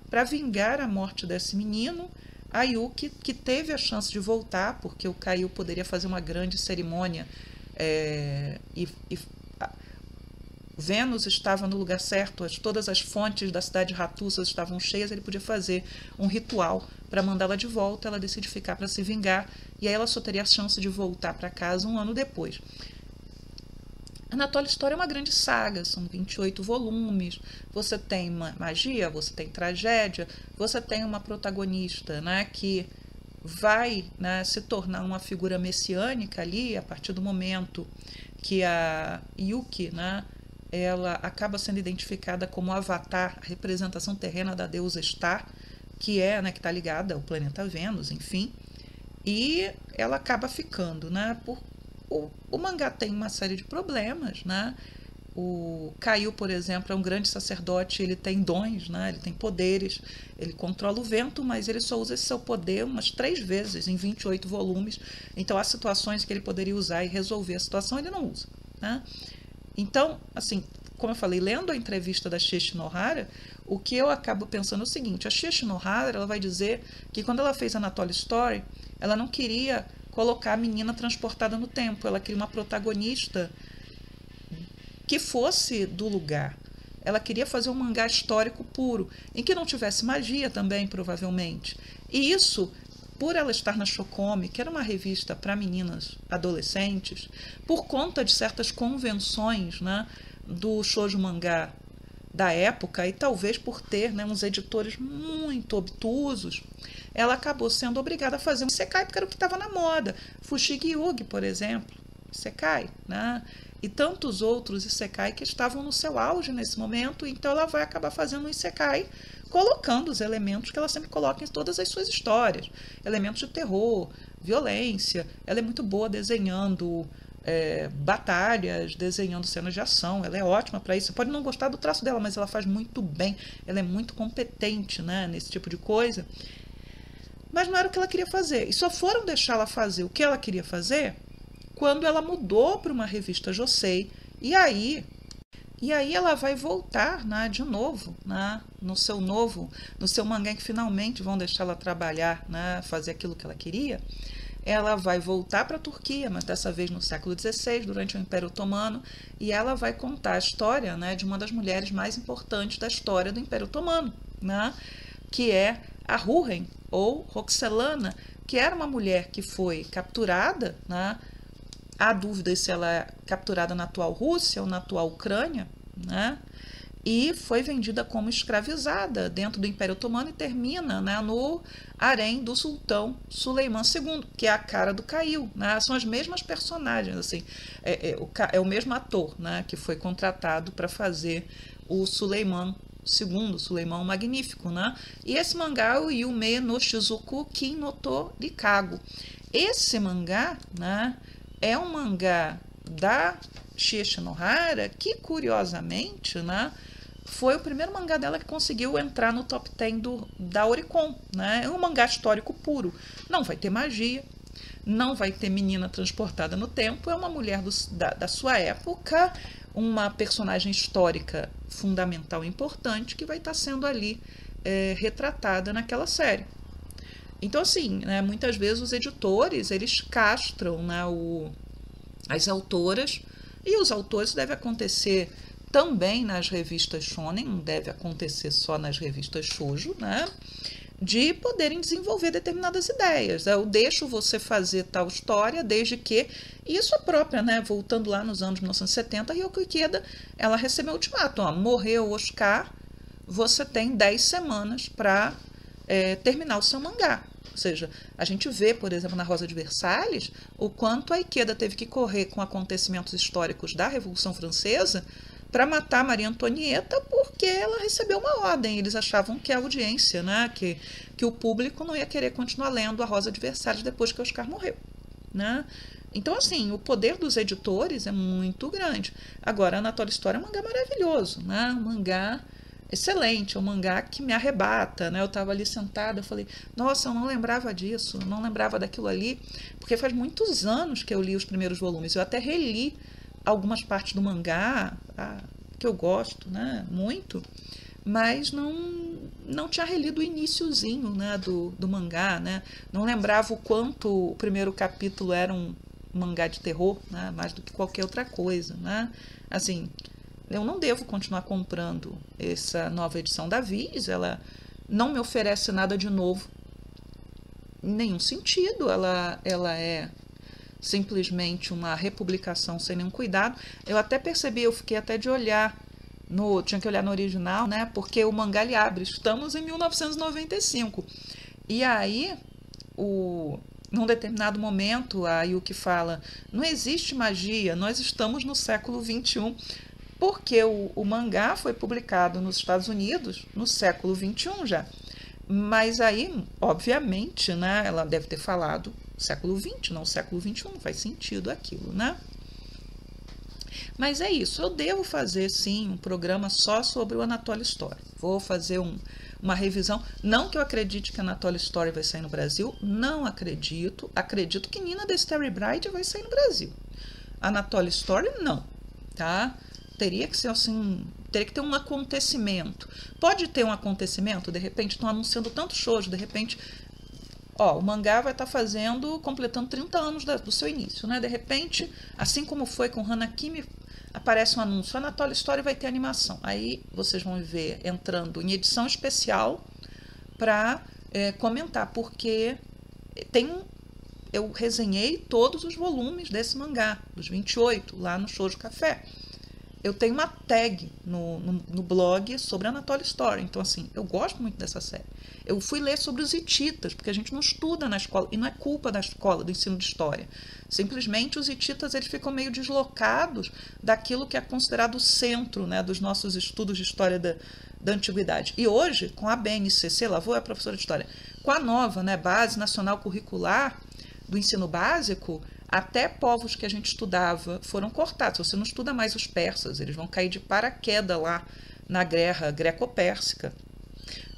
para vingar a morte desse menino, a Yuki, que teve a chance de voltar, porque o Caio poderia fazer uma grande cerimônia, Vênus estava no lugar certo, todas as fontes da cidade de Ratussas estavam cheias, ele podia fazer um ritual para mandá-la de volta. Ela decide ficar para se vingar, e aí ela só teria a chance de voltar para casa um ano depois. Anatolia Story é uma grande saga, são 28 volumes, você tem magia, você tem tragédia, você tem uma protagonista, né, que vai, né, se tornar uma figura messiânica ali, a partir do momento que a Yuki, né, ela acaba sendo identificada como Avatar, a representação terrena da deusa Star, que né, que está ligada ao planeta Vênus, enfim, e ela acaba ficando, né, o mangá tem uma série de problemas, né? O Caio, por exemplo, é um grande sacerdote, ele tem dons, né? Ele tem poderes, ele controla o vento, mas ele só usa esse seu poder umas 3 vezes em 28 volumes. Então, há situações que ele poderia usar e resolver a situação, ele não usa, né? Então, assim, como eu falei, lendo a entrevista da Shishi Nohara, o que eu acabo pensando é o seguinte: a Shishi Nohara, ela vai dizer que quando ela fez Anatolia Story, ela não queria colocar a menina transportada no tempo, ela queria uma protagonista que fosse do lugar. Ela queria fazer um mangá histórico puro, em que não tivesse magia também, provavelmente. E isso, por ela estar na Shokomi, que era uma revista para meninas adolescentes, por conta de certas convenções, né, do shoujo mangá da época, e talvez por ter, né, uns editores muito obtusos, ela acabou sendo obrigada a fazer um isekai, porque era o que estava na moda. Fushigi Yugi, por exemplo, isekai, né? E tantos outros isekai que estavam no seu auge nesse momento, então ela vai acabar fazendo um isekai, colocando os elementos que ela sempre coloca em todas as suas histórias. Elementos de terror, violência. Ela é muito boa desenhando batalhas, desenhando cenas de ação. Ela é ótima para isso. Você pode não gostar do traço dela, mas ela faz muito bem. Ela é muito competente, né, nesse tipo de coisa. Mas não era o que ela queria fazer. E só foram deixar ela fazer o que ela queria fazer quando ela mudou para uma revista Josei. E aí ela vai voltar, né, de novo, né, no seu mangá, que finalmente vão deixar ela trabalhar, né, fazer aquilo que ela queria. ela vai voltar para a Turquia, mas dessa vez no século XVI, durante o Império Otomano, e ela vai contar a história, né, de uma das mulheres mais importantes da história do Império Otomano, né, que é a Hürrem, ou Roxelana, que era uma mulher que foi capturada, né, há dúvidas se ela é capturada na atual Rússia ou na atual Ucrânia, né, e foi vendida como escravizada dentro do Império Otomano e termina, né, no harém do sultão Suleiman II, que é a cara do Caio, né? São as mesmas personagens, assim, é o mesmo ator, né, que foi contratado para fazer o Suleiman II, Suleiman o Magnífico, né? E esse mangá é o Yume no Shizuku Kin no To Rikago. Esse mangá, né, é um mangá da Chie Shinohara que, curiosamente, né, foi o primeiro mangá dela que conseguiu entrar no top 10 da Oricon, né? É um mangá histórico puro. Não vai ter magia, não vai ter menina transportada no tempo, é uma mulher da sua época, uma personagem histórica fundamental e importante que vai estar sendo ali retratada naquela série. Então, assim, né, muitas vezes os editores, eles castram, né, as autoras, e os autores deve acontecer também nas revistas shonen, não deve acontecer só nas revistas shoujo, né? De poderem desenvolver determinadas ideias. Eu deixo você fazer tal história, desde que isso é própria, né? Voltando lá nos anos 1970, Ryoko Ikeda, ela recebeu o ultimato, ó, morreu o Oscar, você tem 10 semanas para terminar o seu mangá. Ou seja, a gente vê, por exemplo, na Rosa de Versalhes, o quanto a Ikeda teve que correr com acontecimentos históricos da Revolução Francesa para matar Maria Antonieta, porque ela recebeu uma ordem. Eles achavam que a audiência, né, que o público não ia querer continuar lendo a Rosa de Versalhes depois que Oscar morreu, né? Então, assim, o poder dos editores é muito grande. Agora, Anatoly Story é um mangá maravilhoso, né? Um mangá excelente, é um mangá que me arrebata, né? Eu estava ali sentada, eu falei, nossa, eu não lembrava disso, eu não lembrava daquilo ali, porque faz muitos anos que eu li os primeiros volumes. Eu até reli algumas partes do mangá, que eu gosto, né, muito, mas não tinha relido o iniciozinho, né, do mangá, né, não lembrava o quanto o primeiro capítulo era um mangá de terror, né, mais do que qualquer outra coisa, né, assim, eu não devo continuar comprando essa nova edição da Viz, ela não me oferece nada de novo, em nenhum sentido, ela é simplesmente uma republicação sem nenhum cuidado. Eu até percebi, eu fiquei até de olhar, tinha que olhar no original, né? Porque o mangá ele abre, estamos em 1995. E aí, num determinado momento, a Yuki fala, não existe magia, nós estamos no século XXI. Porque o mangá foi publicado nos Estados Unidos no século XXI já. Mas aí, obviamente, né, ela deve ter falado século XX, não século XXI, não faz sentido aquilo, né? Mas é isso, eu devo fazer, sim, um programa só sobre o Anatoly Story. Vou fazer uma revisão. Não que eu acredite que Anatoly Story vai sair no Brasil, não acredito. Acredito que Nina the Starry Bride vai sair no Brasil. Anatoly Story, não, tá? Teria que ser assim, teria que ter um acontecimento. Pode ter um acontecimento, de repente estão anunciando tanto shoujo, de repente, ó, o mangá vai estar completando 30 anos do seu início, né? De repente, assim como foi com Hanakimi, aparece um anúncio, Anatoly Story vai ter animação. Aí vocês vão ver entrando em edição especial para comentar, porque eu resenhei todos os volumes desse mangá, dos 28, lá no Shoujo Café. Eu tenho uma tag no blog sobre Anatoly Story. Então, assim, eu gosto muito dessa série. Eu fui ler sobre os hititas, porque a gente não estuda na escola, e não é culpa da escola, do ensino de história. Simplesmente os hititas, eles ficam meio deslocados daquilo que é considerado o centro, né, dos nossos estudos de história da antiguidade. E hoje, com a BNCC, Lavô é a professora de história, com a nova, né, Base Nacional Curricular do Ensino Básico, até povos que a gente estudava foram cortados. Você não estuda mais os persas, eles vão cair de paraquedas lá na guerra greco-pérsica.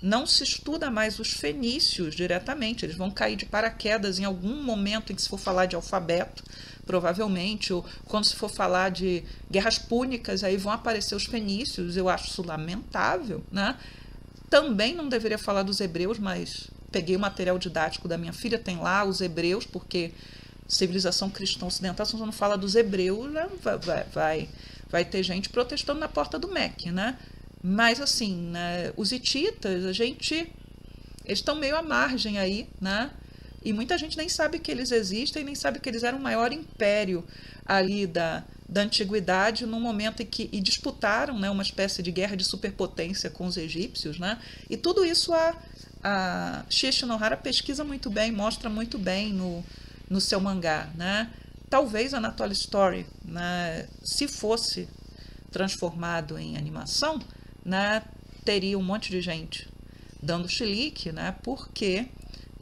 Não se estuda mais os fenícios diretamente, eles vão cair de paraquedas em algum momento em que se for falar de alfabeto, provavelmente, ou quando se for falar de guerras púnicas, aí vão aparecer os fenícios. Eu acho isso lamentável, né? Também não deveria falar dos hebreus, mas peguei o material didático da minha filha, tem lá os hebreus, porque civilização cristã ocidental, se você não fala dos hebreus, né, vai ter gente protestando na porta do Meque, né? Mas, assim, né, os hititas, eles estão meio à margem aí, né? E muita gente nem sabe que eles existem, nem sabe que eles eram o maior império ali da antiguidade, num momento em que disputaram, né, uma espécie de guerra de superpotência com os egípcios, né? E tudo isso a Shishi Nohara pesquisa muito bem, mostra muito bem no seu mangá, né? Talvez Anatoly Story, né, se fosse transformado em animação, né, teria um monte de gente dando chilique, né, porque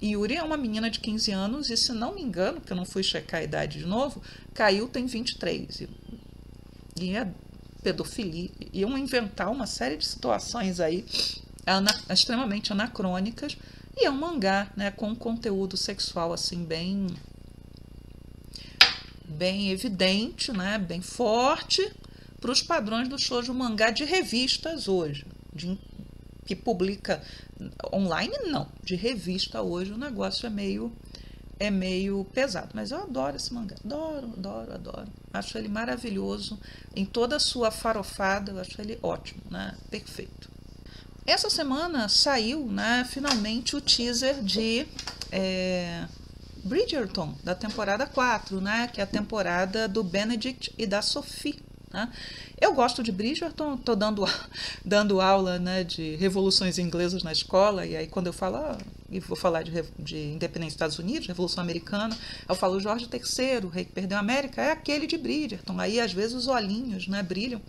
Yuri é uma menina de 15 anos e, se não me engano, porque eu não fui checar a idade de novo, Caiu tem 23. E é pedofilia. Iam inventar uma série de situações aí extremamente anacrônicas. E é um mangá, né, com um conteúdo sexual assim bem evidente, né, bem forte para os padrões do shoujo mangá de revistas hoje, que publica online, não, de revista hoje o negócio é meio pesado, mas eu adoro esse mangá, adoro, acho ele maravilhoso em toda a sua farofada, eu acho ele ótimo, né, perfeito. Essa semana saiu, né, finalmente o teaser de Bridgerton, da temporada 4, né, que é a temporada do Benedict e da Sophie. Né? Eu gosto de Bridgerton, estou dando aula, né, de revoluções inglesas na escola, e aí quando eu falo, e vou falar de independência dos Estados Unidos, Revolução Americana, eu falo Jorge III, o rei que perdeu a América, é aquele de Bridgerton. Aí às vezes os olhinhos, né, brilham.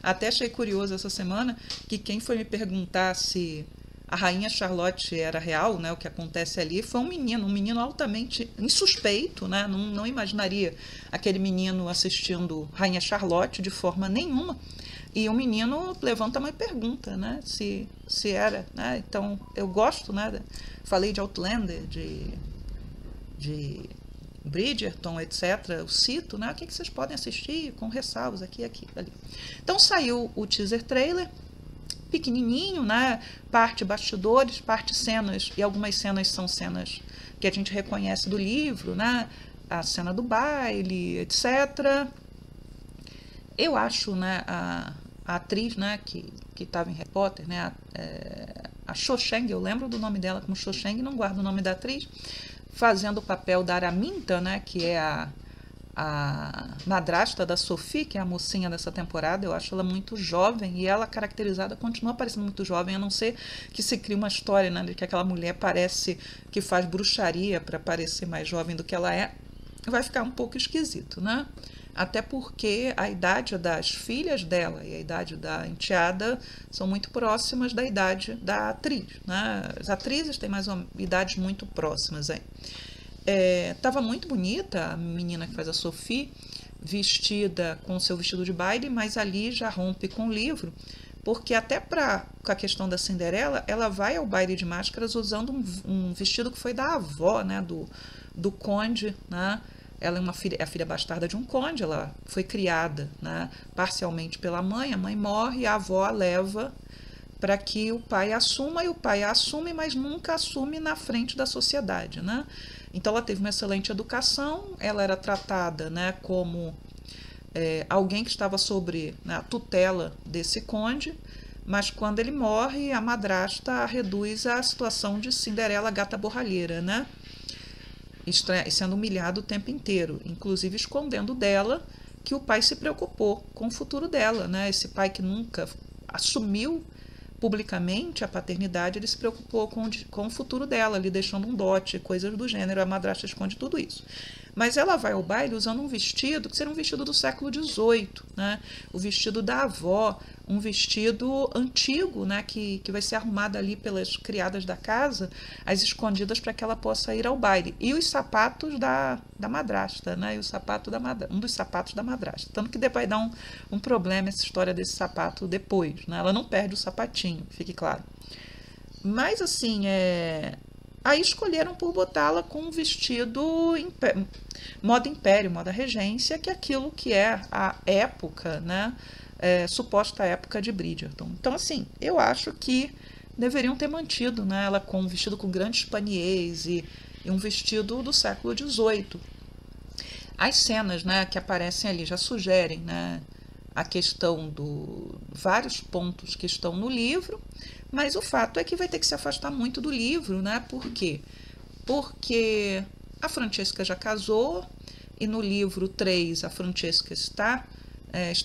Até achei curioso essa semana que quem foi me perguntar se a rainha Charlotte era real, né, o que acontece ali, foi um menino altamente insuspeito, né, não imaginaria aquele menino assistindo Rainha Charlotte de forma nenhuma, e o menino levanta uma pergunta, né, se era, né, então eu gosto, né, falei de Outlander, de Bridgerton, etc., eu cito, né, o que vocês podem assistir com ressalvas aqui, ali. Então saiu o teaser trailer, pequenininho, né? Parte bastidores, parte cenas, e algumas cenas são cenas que a gente reconhece do livro, né? A cena do baile, etc. Eu acho, né, a atriz, né, que estava em Harry Potter, né, a Cho Chang, eu lembro do nome dela como Cho Chang, não guardo o nome da atriz, fazendo o papel da Araminta, né, que é a madrasta da Sophie, que é a mocinha dessa temporada. Eu acho ela muito jovem, e ela caracterizada continua parecendo muito jovem, a não ser que se crie uma história, né, de que aquela mulher parece que faz bruxaria para parecer mais jovem do que ela é. Vai ficar um pouco esquisito, né? Até porque a idade das filhas dela e a idade da enteada são muito próximas da idade da atriz, né? As atrizes têm idades muito próximas aí. Estava muito bonita a menina que faz a Sophie, vestida com seu vestido de baile, mas ali já rompe com o livro, porque até com a questão da Cinderela, ela vai ao baile de máscaras usando um vestido que foi da avó, né, do conde, né? Ela é a filha bastarda de um conde, ela foi criada, né, parcialmente pela mãe, a mãe morre e a avó a leva para que o pai assuma, e o pai a assume, mas nunca assume na frente da sociedade, né? Então ela teve uma excelente educação, ela era tratada, né, como alguém que estava sobre, né, a tutela desse conde, mas quando ele morre, a madrasta a reduz à situação de Cinderela gata borralheira, né? Sendo humilhado o tempo inteiro, inclusive escondendo dela que o pai se preocupou com o futuro dela, né? Esse pai que nunca assumiu publicamente a paternidade, ele se preocupou com o futuro dela, lhe deixando um dote, coisas do gênero. A madrasta esconde tudo isso. Mas ela vai ao baile usando um vestido que seria um vestido do século XVIII, né? O vestido da avó, um vestido antigo, né? Que vai ser arrumado ali pelas criadas da casa, às escondidas, para que ela possa ir ao baile. E os sapatos da madrasta, né? E o sapato um dos sapatos da madrasta. Tanto que vai dar um problema essa história desse sapato depois, né? Ela não perde o sapatinho, fique claro. Mas assim, aí escolheram por botá-la com um vestido moda império, moda regência, que é aquilo que é a época, né, suposta época de Bridgerton. Então, assim, eu acho que deveriam ter mantido, né, ela com um vestido com grandes paniers e um vestido do século XVIII. As cenas, né, que aparecem ali já sugerem, né, a questão do vários pontos que estão no livro, mas o fato é que vai ter que se afastar muito do livro, né? Por quê? Porque a Francesca já casou e no livro 3 a Francesca está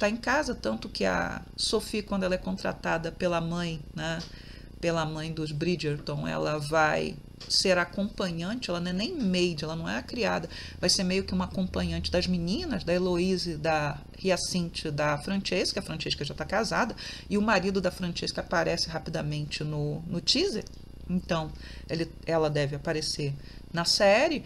em casa, tanto que a Sophie, quando ela é contratada pela mãe, né, pela mãe dos Bridgerton, ela vai ser acompanhante, ela não é nem maid, ela não é a criada, vai ser meio que uma acompanhante das meninas, da Heloise, da Hyacinthe, da Francesca. A Francesca já está casada, e o marido da Francesca aparece rapidamente no teaser, então ela deve aparecer na série.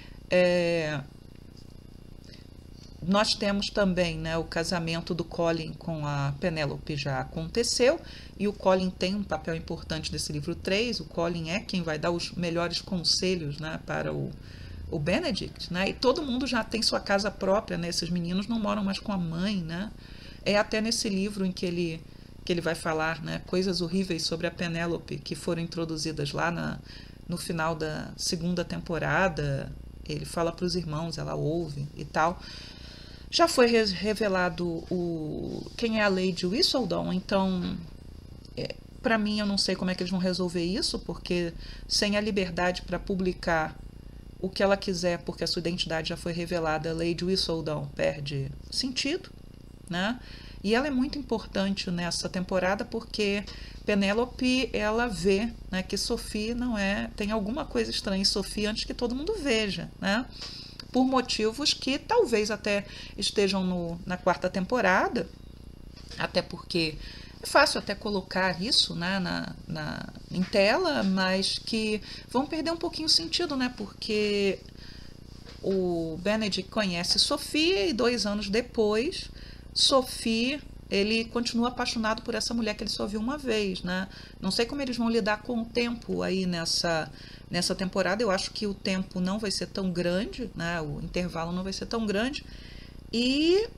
Nós temos também, né, o casamento do Colin com a Penélope já aconteceu, e o Colin tem um papel importante nesse livro 3. O Colin é quem vai dar os melhores conselhos, né, para o Benedict, né, e todo mundo já tem sua casa própria, né, esses meninos não moram mais com a mãe, né, é até nesse livro em que ele vai falar, né, coisas horríveis sobre a Penélope que foram introduzidas lá no final da segunda temporada. Ele fala para os irmãos, ela ouve e tal. Já foi revelado quem é a Lady Whistledown, então, para mim, eu não sei como é que eles vão resolver isso, porque sem a liberdade para publicar o que ela quiser, porque a sua identidade já foi revelada, a Lady Whistledown perde sentido, né? E ela é muito importante nessa temporada porque Penélope, ela vê, né, que Sophie tem alguma coisa estranha em Sophie antes que todo mundo veja, né? Por motivos que talvez até estejam na quarta temporada, até porque é fácil até colocar isso, né, em tela, mas que vão perder um pouquinho o sentido, né, porque o Benedict conhece Sophie e 2 anos depois, Sophie, ele continua apaixonado por essa mulher que ele só viu uma vez, né? Não sei como eles vão lidar com o tempo aí nessa temporada. Eu acho que o tempo não vai ser tão grande, né? O intervalo não vai ser tão grande. E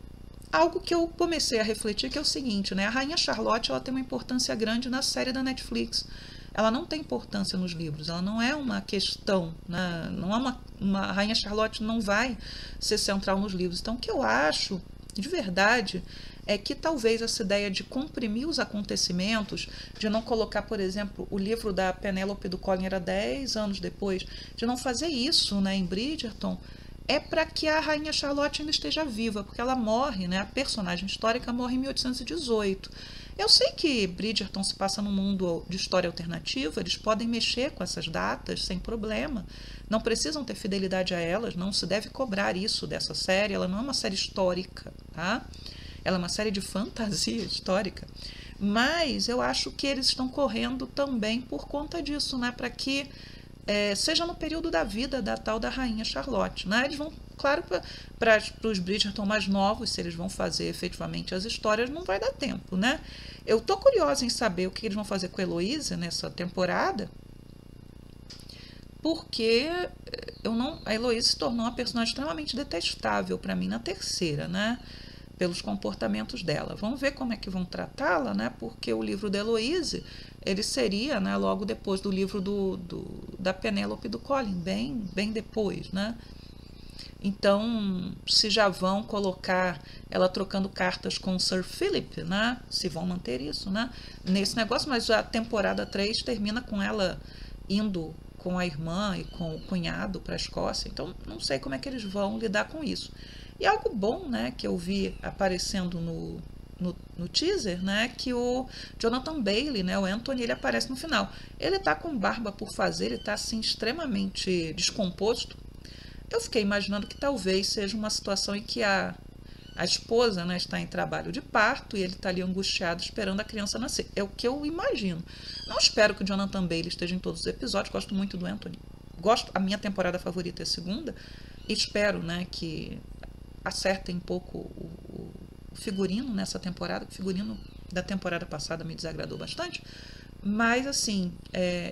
algo que eu comecei a refletir que é o seguinte, né? A Rainha Charlotte, ela tem uma importância grande na série da Netflix. Ela não tem importância nos livros, ela não é uma questão, né? Não é a Rainha Charlotte não vai ser central nos livros. Então, o que eu acho, de verdade, é que talvez essa ideia de comprimir os acontecimentos, de não colocar, por exemplo, o livro da Penélope do Colin era 10 anos depois, de não fazer isso, né, em Bridgerton, é para que a Rainha Charlotte ainda esteja viva, porque ela morre, né, a personagem histórica morre em 1818. Eu sei que Bridgerton se passa num mundo de história alternativa, eles podem mexer com essas datas sem problema, não precisam ter fidelidade a elas, não se deve cobrar isso dessa série, ela não é uma série histórica, tá? Ela é uma série de fantasia histórica, mas eu acho que eles estão correndo também por conta disso, né? Para que seja no período da vida da tal da Rainha Charlotte, né? Eles vão, claro, para os Bridgerton mais novos, se eles vão fazer efetivamente as histórias, não vai dar tempo, né? Eu tô curiosa em saber o que eles vão fazer com a Heloise nessa temporada, porque a Heloise se tornou uma personagem extremamente detestável para mim na terceira, né? Pelos comportamentos dela. Vamos ver como é que vão tratá-la, né? Porque o livro da Heloise, ele seria, né, logo depois do livro da Penélope do Colin, bem depois, né? Então, se já vão colocar ela trocando cartas com o Sir Philip, né? Se vão manter isso, né? Nesse negócio, mas a temporada 3 termina com ela indo com a irmã e com o cunhado para a Escócia. Então, não sei como é que eles vão lidar com isso. E algo bom, né, que eu vi aparecendo no teaser, né, que o Jonathan Bailey, né, o Anthony, ele aparece no final. Ele tá com barba por fazer, ele tá assim extremamente descomposto. Eu fiquei imaginando que talvez seja uma situação em que a esposa, né, está em trabalho de parto e ele está ali angustiado esperando a criança nascer. É o que eu imagino. Não espero que o Jonathan Bailey esteja em todos os episódios, gosto muito do Anthony. A minha temporada favorita é a segunda. Espero, né, que acertem um pouco o figurino nessa temporada. O figurino da temporada passada me desagradou bastante. Mas, assim,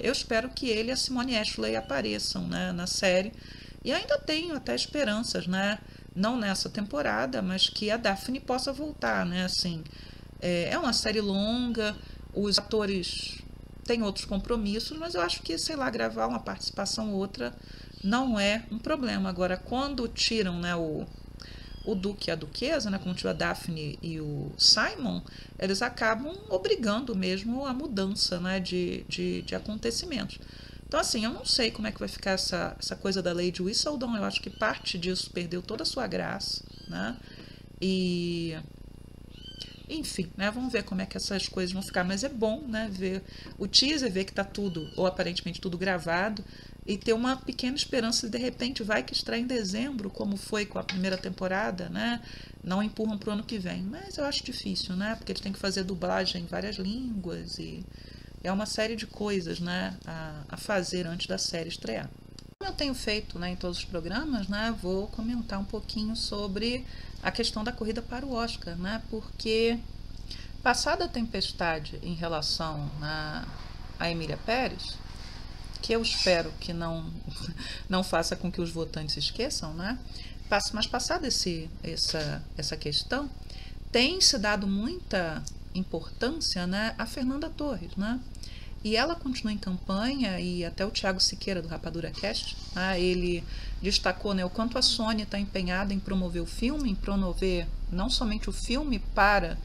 eu espero que ele e a Simone Ashley apareçam, né, na série. E ainda tenho até esperanças, né? Não nessa temporada, mas que a Daphne possa voltar, né? Assim, é uma série longa, os atores tem outros compromissos, mas eu acho que, sei lá, gravar uma participação ou outra não é um problema. Agora, quando tiram, né, o Duque e a Duquesa, né, como a Daphne e o Simon, eles acabam obrigando mesmo a mudança, né, de acontecimentos. Então, assim, eu não sei como é que vai ficar essa coisa da Lady Whistledown. Eu acho que parte disso perdeu toda a sua graça, né? E, enfim, né? Vamos ver como é que essas coisas vão ficar. Mas é bom, né? Ver o teaser, ver que tá tudo, ou aparentemente tudo gravado, e ter uma pequena esperança de repente vai que estreia em dezembro, como foi com a primeira temporada, né? Não empurram pro ano que vem. Mas eu acho difícil, né? Porque eles têm que fazer dublagem em várias línguas e é uma série de coisas, né, a fazer antes da série estrear. Como eu tenho feito, né, em todos os programas, né, vou comentar um pouquinho sobre a questão da corrida para o Oscar, né, porque passada a tempestade em relação, né, a Emília Pérez, que eu espero que não faça com que os votantes se esqueçam, né, mas passada essa questão, tem se dado muita importância, né, a Fernanda Torres, né? E ela continua em campanha, e até o Thiago Siqueira, do Rapadura Cast, né, ele destacou, né, o quanto a Sony está empenhada em promover o filme, em promover não somente o filme para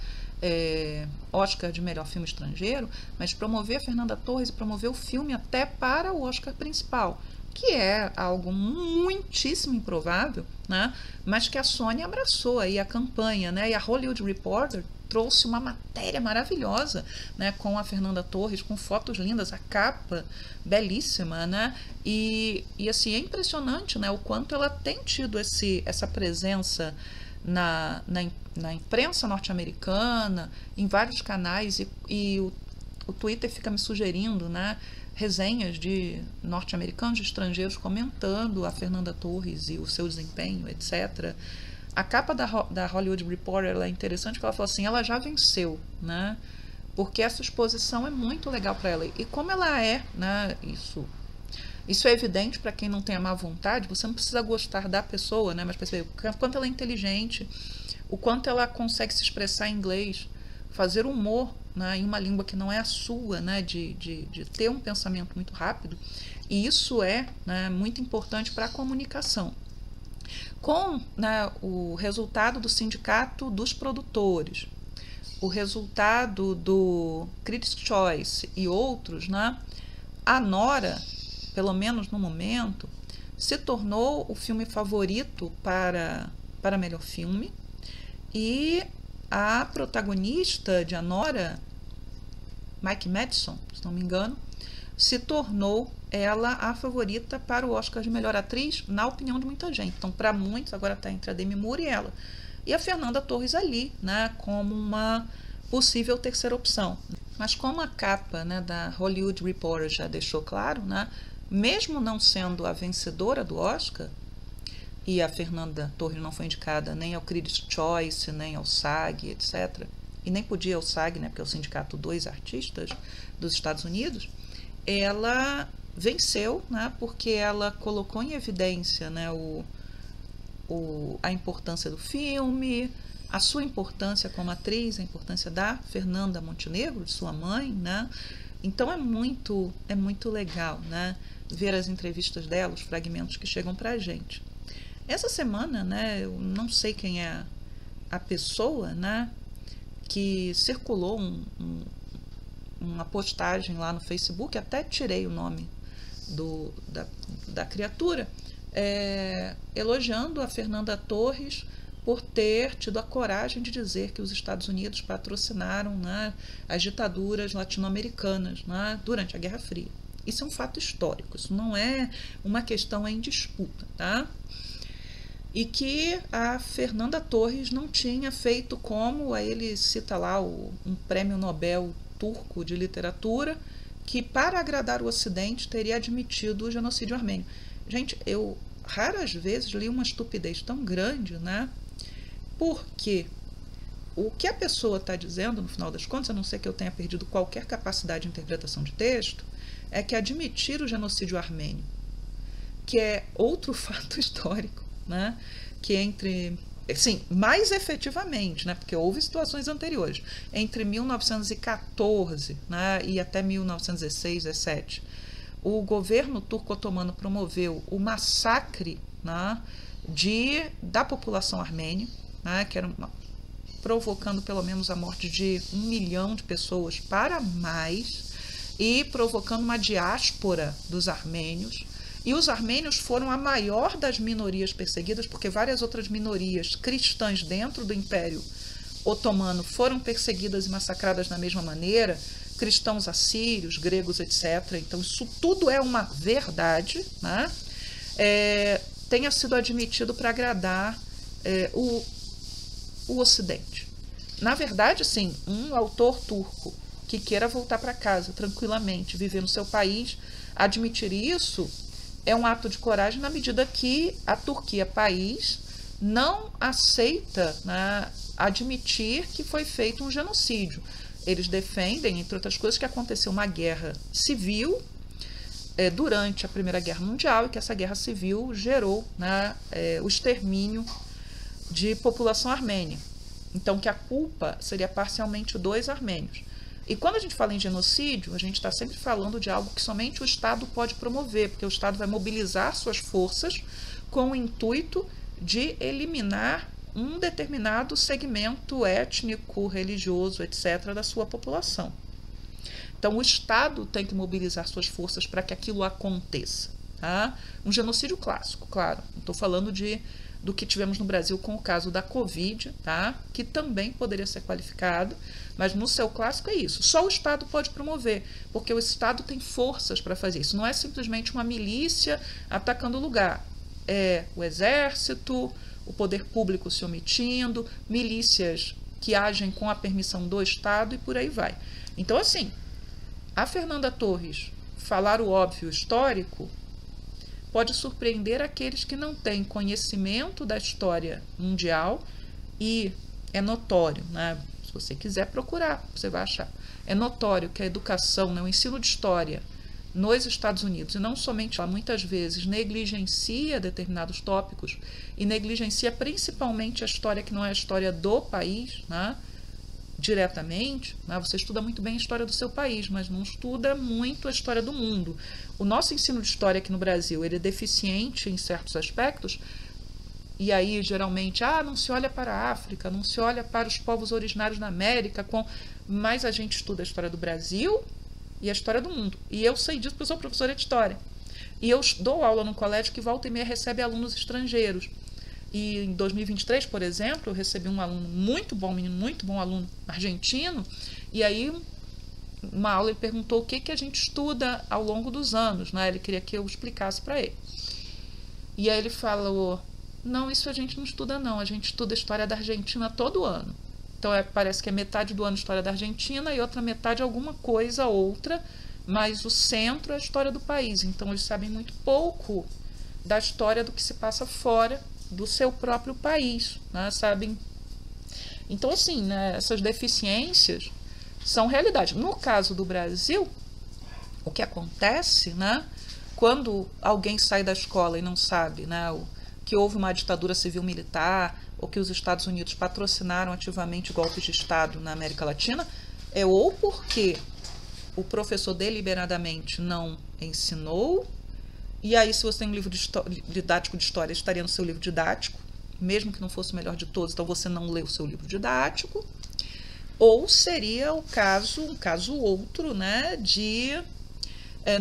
Oscar de melhor filme estrangeiro, mas promover a Fernanda Torres e promover o filme até para o Oscar principal, que é algo muitíssimo improvável, né, mas que a Sony abraçou aí a campanha, né, e a Hollywood Reporter trouxe uma matéria maravilhosa, né, com a Fernanda Torres, com fotos lindas, a capa belíssima, né, e assim, é impressionante, né, o quanto ela tem tido essa presença na imprensa norte-americana, em vários canais, e o Twitter fica me sugerindo, né, resenhas de norte-americanos, de estrangeiros, comentando a Fernanda Torres e o seu desempenho, etc. A capa da Hollywood Reporter ela é interessante, porque ela falou assim, ela já venceu, né? Porque essa exposição é muito legal para ela. E como ela é, né? Isso é evidente para quem não tem a má vontade, você não precisa gostar da pessoa, né? Mas perceber o quanto ela é inteligente, o quanto ela consegue se expressar em inglês, fazer humor, né, em uma língua que não é a sua, né? De ter um pensamento muito rápido. E isso é, né, muito importante para a comunicação. Com, né, o resultado do sindicato dos produtores, o resultado do Critics' Choice e outros, né, a Nora, pelo menos no momento, se tornou o filme favorito para melhor filme, e a protagonista de Anora, Mike Madison, se não me engano, se tornou ela a favorita para o Oscar de melhor atriz, na opinião de muita gente. Então, para muitos, agora está entre a Demi Moore e ela. E a Fernanda Torres ali, né, como uma possível terceira opção. Mas como a capa, né, da Hollywood Reporter já deixou claro, né, mesmo não sendo a vencedora do Oscar, e a Fernanda Torres não foi indicada nem ao Critics' Choice, nem ao SAG, etc., e nem podia ao SAG, né, porque é o sindicato dos artistas dos Estados Unidos, ela venceu, né, porque ela colocou em evidência, né, a importância do filme, a sua importância como atriz, a importância da Fernanda Montenegro, de sua mãe, né? Então é muito legal, né, ver as entrevistas dela, os fragmentos que chegam para a gente. Essa semana, né, eu não sei quem é a pessoa, né, que circulou uma postagem lá no Facebook, até tirei o nome da criatura, elogiando a Fernanda Torres por ter tido a coragem de dizer que os Estados Unidos patrocinaram, né, as ditaduras latino-americanas, né, durante a Guerra Fria. Isso é um fato histórico, isso não é uma questão em disputa, tá? E que a Fernanda Torres não tinha feito como, aí ele cita lá um prêmio Nobel turco de literatura, que para agradar o Ocidente teria admitido o genocídio armênio. Gente, eu raras vezes li uma estupidez tão grande, né? Porque o que a pessoa está dizendo, no final das contas, a não ser que eu tenha perdido qualquer capacidade de interpretação de texto, é que admitir o genocídio armênio, que é outro fato histórico, né, que entre sim, mais efetivamente, né, porque houve situações anteriores, entre 1914, né, e até 1916, 17, o governo turco-otomano promoveu o massacre, né, da população armênia, né, que era provocando pelo menos a morte de 1 milhão de pessoas para mais, e provocando uma diáspora dos armênios. E os armênios foram a maior das minorias perseguidas, porque várias outras minorias cristãs dentro do Império Otomano foram perseguidas e massacradas da mesma maneira, cristãos assírios, gregos, etc. Então, isso tudo é uma verdade, né? Tenha sido admitido para agradar o Ocidente. Na verdade, sim, um autor turco que queira voltar para casa tranquilamente, viver no seu país, admitir isso é um ato de coragem na medida que a Turquia, país, não aceita, né, admitir que foi feito um genocídio. Eles defendem, entre outras coisas, que aconteceu uma guerra civil durante a Primeira Guerra Mundial e que essa guerra civil gerou, né, o extermínio de população armênia. Então, que a culpa seria parcialmente dos armênios. E quando a gente fala em genocídio, a gente está sempre falando de algo que somente o Estado pode promover, porque o Estado vai mobilizar suas forças com o intuito de eliminar um determinado segmento étnico, religioso, etc., da sua população. Então, o Estado tem que mobilizar suas forças para que aquilo aconteça. Tá? Um genocídio clássico, claro. Não estou falando do que tivemos no Brasil com o caso da Covid, tá? Que também poderia ser qualificado, mas no seu clássico é isso. Só o Estado pode promover, porque o Estado tem forças para fazer isso. Não é simplesmente uma milícia atacando o lugar. É o exército, o poder público se omitindo, milícias que agem com a permissão do Estado e por aí vai. Então, assim, a Fernanda Torres falar o óbvio histórico pode surpreender aqueles que não têm conhecimento da história mundial e é notório, né? Se você quiser procurar, você vai achar. É notório que a educação, né, o ensino de história nos Estados Unidos, e não somente lá, muitas vezes negligencia determinados tópicos e negligencia principalmente a história que não é a história do país, né? Diretamente, né? Você estuda muito bem a história do seu país, mas não estuda muito a história do mundo. O nosso ensino de história aqui no Brasil, ele é deficiente em certos aspectos, e aí geralmente, não se olha para a África, não se olha para os povos originários da América, mas a gente estuda a história do Brasil e a história do mundo. E eu sei disso porque eu sou professora de história. E eu dou aula no colégio que volta e meia recebe alunos estrangeiros. E em 2023, por exemplo, eu recebi um aluno muito bom, menino muito bom aluno argentino, e aí uma aula ele perguntou o que a gente estuda ao longo dos anos, né? Ele queria que eu explicasse para ele. E aí ele falou, não, isso a gente não estuda não, a gente estuda a história da Argentina todo ano. Então parece que é metade do ano história da Argentina e outra metade alguma coisa outra, mas o centro é a história do país. Então eles sabem muito pouco da história do que se passa fora do seu próprio país, né, sabem? Então, assim, né, essas deficiências são realidade. No caso do Brasil, o que acontece, né, quando alguém sai da escola e não sabe, né, que houve uma ditadura civil-militar ou que os Estados Unidos patrocinaram ativamente golpes de Estado na América Latina, é ou porque o professor deliberadamente não ensinou. E aí, se você tem um livro didático de história, estaria no seu livro didático, mesmo que não fosse o melhor de todos, então você não lê o seu livro didático. Ou seria um caso outro, né, de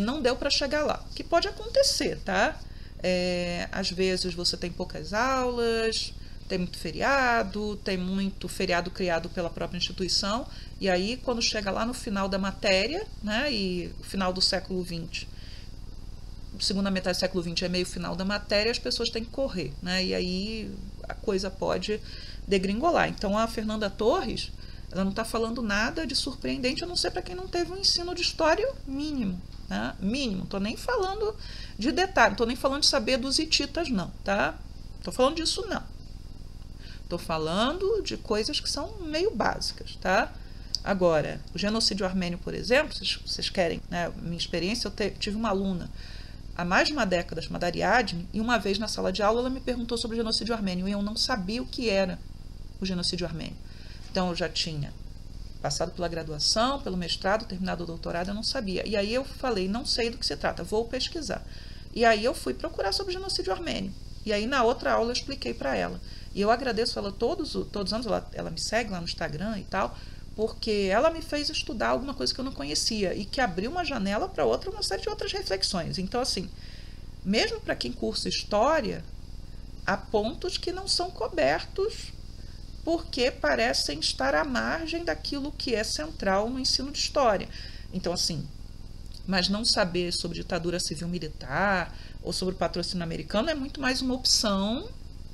não deu para chegar lá, que pode acontecer, tá? Às vezes você tem poucas aulas, tem muito feriado criado pela própria instituição, e aí quando chega lá no final da matéria, né, e o final do século XX, segunda metade do século XX é meio final da matéria, as pessoas têm que correr, né? E aí a coisa pode degringolar. Então a Fernanda Torres, ela não está falando nada de surpreendente, a não ser para quem não teve um ensino de história mínimo, né? Mínimo. Não estou nem falando de detalhe, não estou nem falando de saber dos hititas, não, tá? Estou falando disso, não. Estou falando de coisas que são meio básicas, tá? Agora, o genocídio armênio, por exemplo, vocês querem, né? Minha experiência, eu tive uma aluna há mais de uma década, chamada Ariadne, e uma vez na sala de aula ela me perguntou sobre o genocídio armênio, e eu não sabia o que era o genocídio armênio. Então eu já tinha passado pela graduação, pelo mestrado, terminado o doutorado, eu não sabia. E aí eu falei, não sei do que se trata, vou pesquisar. E aí eu fui procurar sobre o genocídio armênio. E aí na outra aula eu expliquei para ela. E eu agradeço ela todos os anos, ela me segue lá no Instagram e tal, porque ela me fez estudar alguma coisa que eu não conhecia e que abriu uma janela para uma série de outras reflexões. Então, assim, mesmo para quem cursa História, há pontos que não são cobertos porque parecem estar à margem daquilo que é central no ensino de História. Então, assim, mas não saber sobre ditadura civil-militar ou sobre o patrocínio americano é muito mais uma opção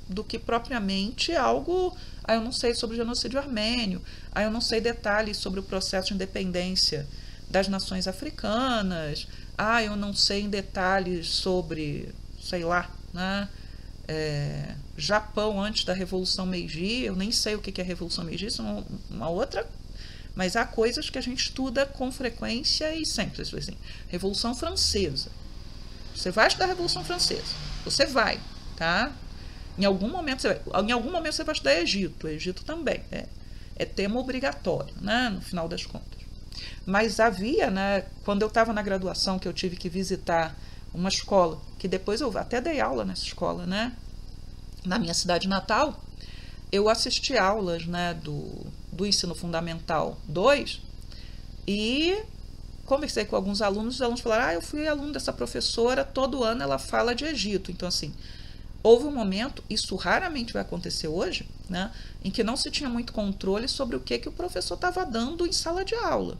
do que propriamente algo... eu não sei sobre o genocídio armênio, eu não sei detalhes sobre o processo de independência das nações africanas, eu não sei em detalhes sobre, sei lá, né, Japão antes da Revolução Meiji, eu nem sei o que é a Revolução Meiji, isso é uma outra... Mas há coisas que a gente estuda com frequência e sempre, assim, Revolução Francesa. Você vai estudar a Revolução Francesa, você vai, tá? Em algum momento você vai estudar Egito. O Egito também é tema obrigatório, né, no final das contas. Mas havia, né, quando eu estava na graduação, que eu tive que visitar uma escola, que depois eu até dei aula nessa escola, né, na minha cidade natal, eu assisti aulas, né, do Ensino Fundamental 2 e conversei com alguns alunos, os alunos falaram, eu fui aluno dessa professora, todo ano ela fala de Egito. Então, assim, houve um momento, isso raramente vai acontecer hoje, né, em que não se tinha muito controle sobre o que o professor estava dando em sala de aula.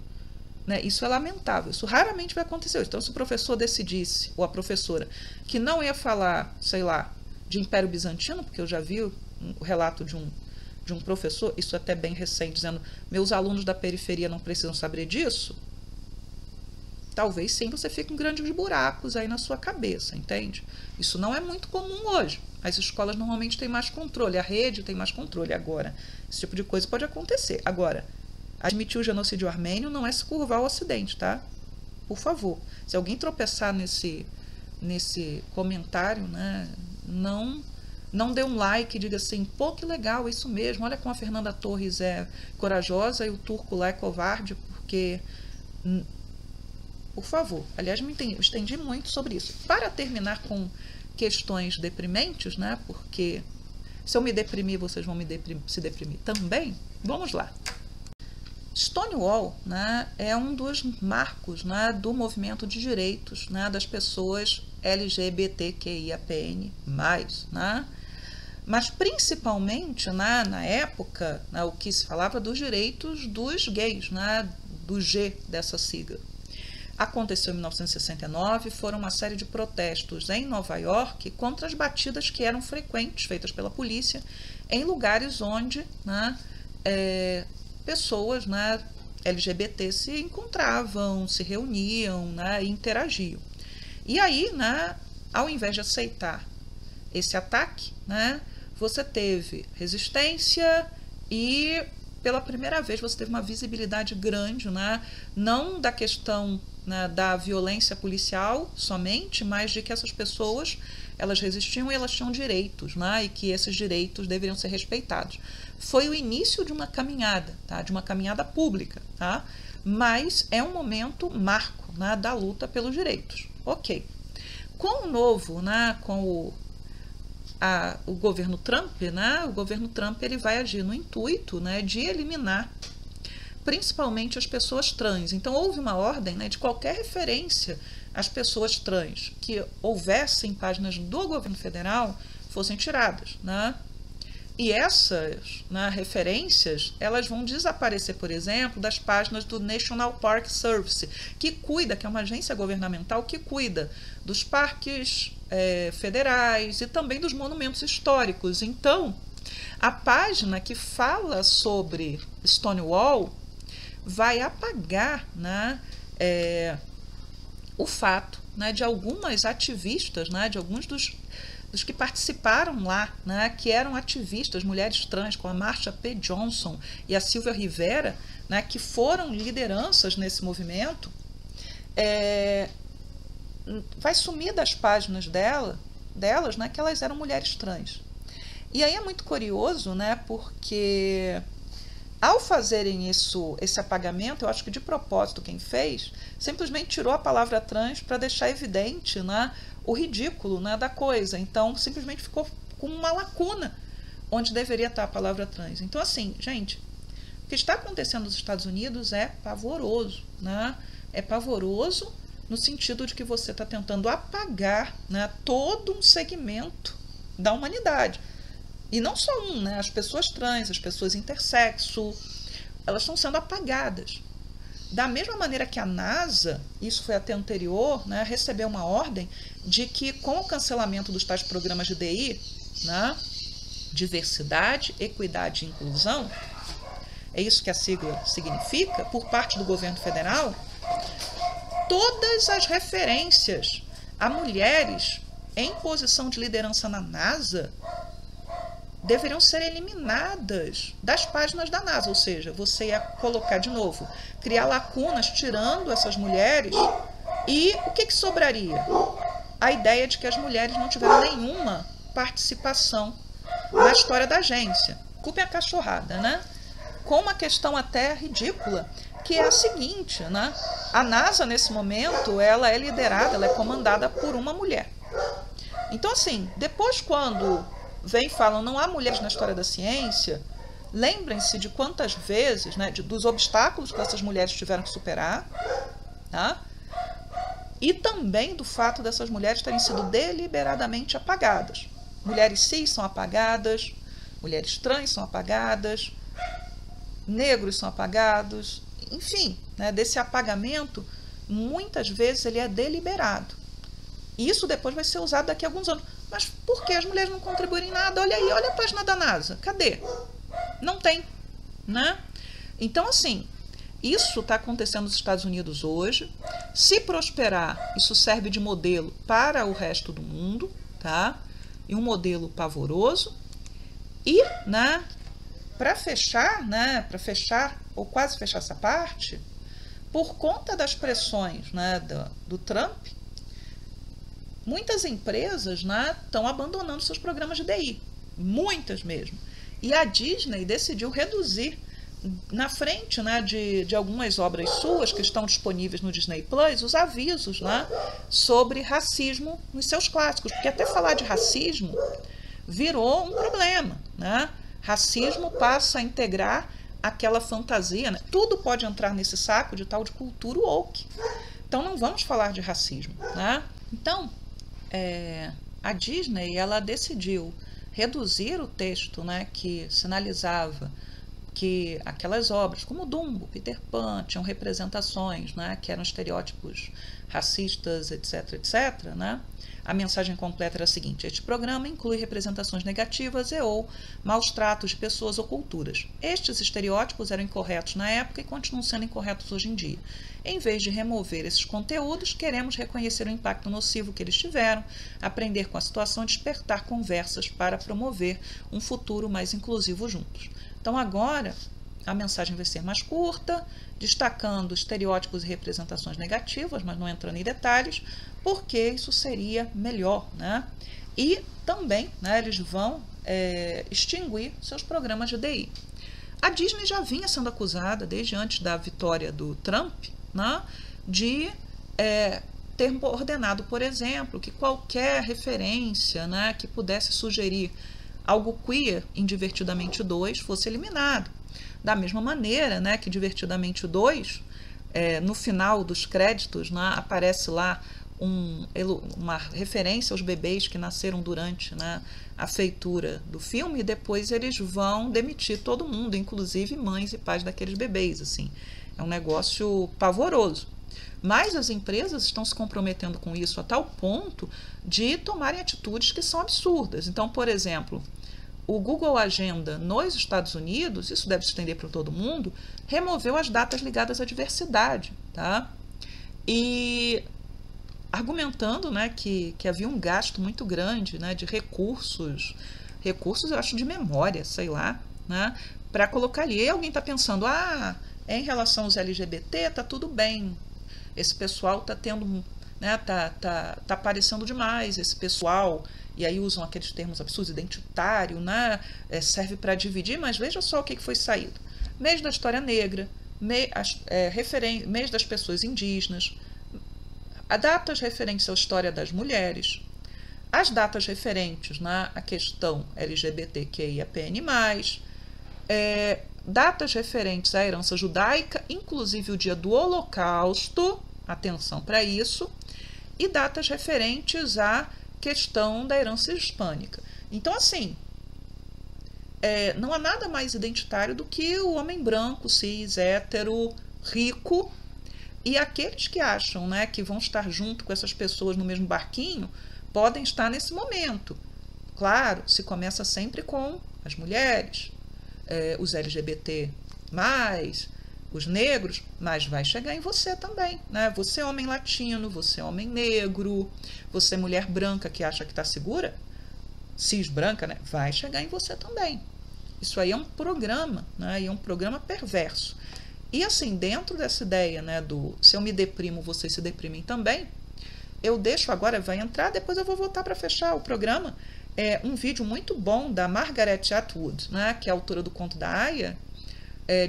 Né? Isso é lamentável, isso raramente vai acontecer hoje. Então, se o professor decidisse, ou a professora, que não ia falar, sei lá, de Império Bizantino, porque eu já vi o relato de um professor, isso até bem recente, dizendo, meus alunos da periferia não precisam saber disso, talvez sim você fique com grandes buracos aí na sua cabeça, entende? Isso não é muito comum hoje. As escolas normalmente têm mais controle, a rede tem mais controle. Agora, esse tipo de coisa pode acontecer. Agora, admitir o genocídio armênio não é se curvar ao Ocidente, tá? Por favor. Se alguém tropeçar nesse comentário, né, não dê um like e diga assim, pô, que legal, isso mesmo, olha como a Fernanda Torres é corajosa e o turco lá é covarde, porque... Por favor. Aliás, me estendi muito sobre isso. Para terminar com questões deprimentes, né? Porque se eu me deprimir, vocês vão se deprimir também. Vamos lá. Stonewall, né, é um dos marcos, né, do movimento de direitos, né, das pessoas LGBTQIAPN+, né? Mas principalmente, né, na época, né, o que se falava dos direitos dos gays, né, do G dessa sigla. Aconteceu em 1969, foram uma série de protestos em Nova York contra as batidas que eram frequentes, feitas pela polícia, em lugares onde, né, pessoas, né, LGBT se encontravam, se reuniam, né, e interagiam. E aí, né, ao invés de aceitar esse ataque, né, você teve resistência e, pela primeira vez, você teve uma visibilidade grande, né, não da questão, né, da violência policial somente, mas de que essas pessoas, elas resistiam e elas tinham direitos, né, e que esses direitos deveriam ser respeitados. Foi o início de uma caminhada, tá, de uma caminhada pública, tá, mas é um momento marco, né, da luta pelos direitos. Ok. Com o novo, né, com o governo Trump, né, o governo Trump ele vai agir no intuito, né, de eliminar principalmente as pessoas trans. Então, houve uma ordem, né, de qualquer referência às pessoas trans que houvesse em páginas do governo federal fossem tiradas, né? E essas, né, referências, elas vão desaparecer, por exemplo, das páginas do National Park Service, que é uma agência governamental que cuida dos parques federais e também dos monumentos históricos. Então, a página que fala sobre Stonewall vai apagar, né, o fato, né, de algumas ativistas, né, de alguns dos que participaram lá, né, que eram ativistas, mulheres trans, como a Marsha P. Johnson e a Silvia Rivera, né, que foram lideranças nesse movimento, vai sumir das páginas delas, né, que elas eram mulheres trans. E aí é muito curioso, né, porque ao fazerem esse apagamento, eu acho que de propósito quem fez, simplesmente tirou a palavra trans para deixar evidente, né, o ridículo, né, da coisa. Então, simplesmente ficou com uma lacuna onde deveria estar a palavra trans. Então, assim, gente, o que está acontecendo nos Estados Unidos é pavoroso, né? É pavoroso no sentido de que você está tentando apagar, né, todo um segmento da humanidade. E não só um, né? As pessoas trans, as pessoas intersexo, elas estão sendo apagadas. Da mesma maneira que a NASA, isso foi até anterior, né, recebeu uma ordem de que com o cancelamento dos tais programas de DI, né, diversidade, equidade e inclusão, é isso que a sigla significa, por parte do governo federal, todas as referências a mulheres em posição de liderança na NASA deveriam ser eliminadas das páginas da NASA, ou seja, você ia colocar de novo, criar lacunas tirando essas mulheres, e o que sobraria? A ideia de que as mulheres não tiveram nenhuma participação na história da agência. Culpem a cachorrada, né? Com uma questão até ridícula, que é a seguinte, né? A NASA, nesse momento, ela é liderada, ela é comandada por uma mulher. Então, assim, depois quando vem e falam não há mulheres na história da ciência, lembrem-se de quantas vezes, né, dos obstáculos que essas mulheres tiveram que superar, tá? E também do fato dessas mulheres terem sido deliberadamente apagadas. Mulheres cis são apagadas, mulheres trans são apagadas, negros são apagados, enfim, né, desse apagamento, muitas vezes ele é deliberado. E isso depois vai ser usado daqui a alguns anos. Mas por que as mulheres não contribuem em nada? Olha aí, olha a página da NASA. Cadê? Não tem, né? Então, assim, isso está acontecendo nos Estados Unidos hoje. Se prosperar, isso serve de modelo para o resto do mundo, tá? E um modelo pavoroso. E, né, para fechar, ou quase fechar essa parte, por conta das pressões, né, do Trump, muitas empresas, né, estão abandonando seus programas de DI, muitas mesmo. E a Disney decidiu reduzir, na frente, né, de algumas obras suas que estão disponíveis no Disney Plus, os avisos, né, sobre racismo nos seus clássicos, porque até falar de racismo virou um problema, né? Racismo passa a integrar aquela fantasia, né? Tudo pode entrar nesse saco de tal de cultura woke. Então não vamos falar de racismo, né? Então, a Disney, ela decidiu reduzir o texto, né, que sinalizava que aquelas obras, como Dumbo, Peter Pan, tinham representações, né, que eram estereótipos racistas, etc, etc, né? A mensagem completa era a seguinte: este programa inclui representações negativas e ou maus tratos de pessoas ou culturas. Estes estereótipos eram incorretos na época e continuam sendo incorretos hoje em dia. Em vez de remover esses conteúdos, queremos reconhecer o impacto nocivo que eles tiveram, aprender com a situação e despertar conversas para promover um futuro mais inclusivo juntos. Então agora a mensagem vai ser mais curta, destacando estereótipos e representações negativas, mas não entrando em detalhes, porque isso seria melhor, né? E também, né, eles vão extinguir seus programas de DI. A Disney já vinha sendo acusada, desde antes da vitória do Trump, né, de ter ordenado, por exemplo, que qualquer referência, né, que pudesse sugerir algo queer em Divertidamente 2 fosse eliminado. Da mesma maneira, né, que Divertidamente 2, no final dos créditos, né, aparece lá uma referência aos bebês que nasceram durante, né, a feitura do filme, e depois eles vão demitir todo mundo, inclusive mães e pais daqueles bebês. Assim. É um negócio pavoroso. Mas as empresas estão se comprometendo com isso a tal ponto de tomarem atitudes que são absurdas. Então, por exemplo, o Google Agenda nos Estados Unidos, isso deve se estender para todo mundo, removeu as datas ligadas à diversidade, tá? E argumentando, né, que havia um gasto muito grande, né, de recursos eu acho de memória, sei lá, né, para colocar ali. E alguém está pensando, em relação aos LGBT, tá tudo bem, esse pessoal está tendo, né? Tá aparecendo demais esse pessoal, e aí usam aqueles termos absurdos, identitário, né? Serve para dividir, mas veja só o que foi saído. Mês da história negra, mês das pessoas indígenas, datas referentes à história das mulheres, as datas referentes, né, à questão LGBTQIAPN+, datas referentes à herança judaica, inclusive o dia do Holocausto, atenção para isso, e datas referentes à questão da herança hispânica. Então, assim, não há nada mais identitário do que o homem branco, cis, hétero, rico, e aqueles que acham, né, que vão estar junto com essas pessoas no mesmo barquinho, podem estar nesse momento. Claro, se começa sempre com as mulheres, os LGBT+, os negros, mas vai chegar em você também, né? Você é homem latino, você é homem negro, você é mulher branca que acha que está segura, cis branca, né? Vai chegar em você também. Isso aí é um programa, né? E é um programa perverso. E assim, dentro dessa ideia, né, do se eu me deprimo, vocês se deprimem também, eu deixo agora, vai entrar, depois eu vou voltar para fechar o programa, um vídeo muito bom da Margaret Atwood, né, que é a autora do Conto da Aia,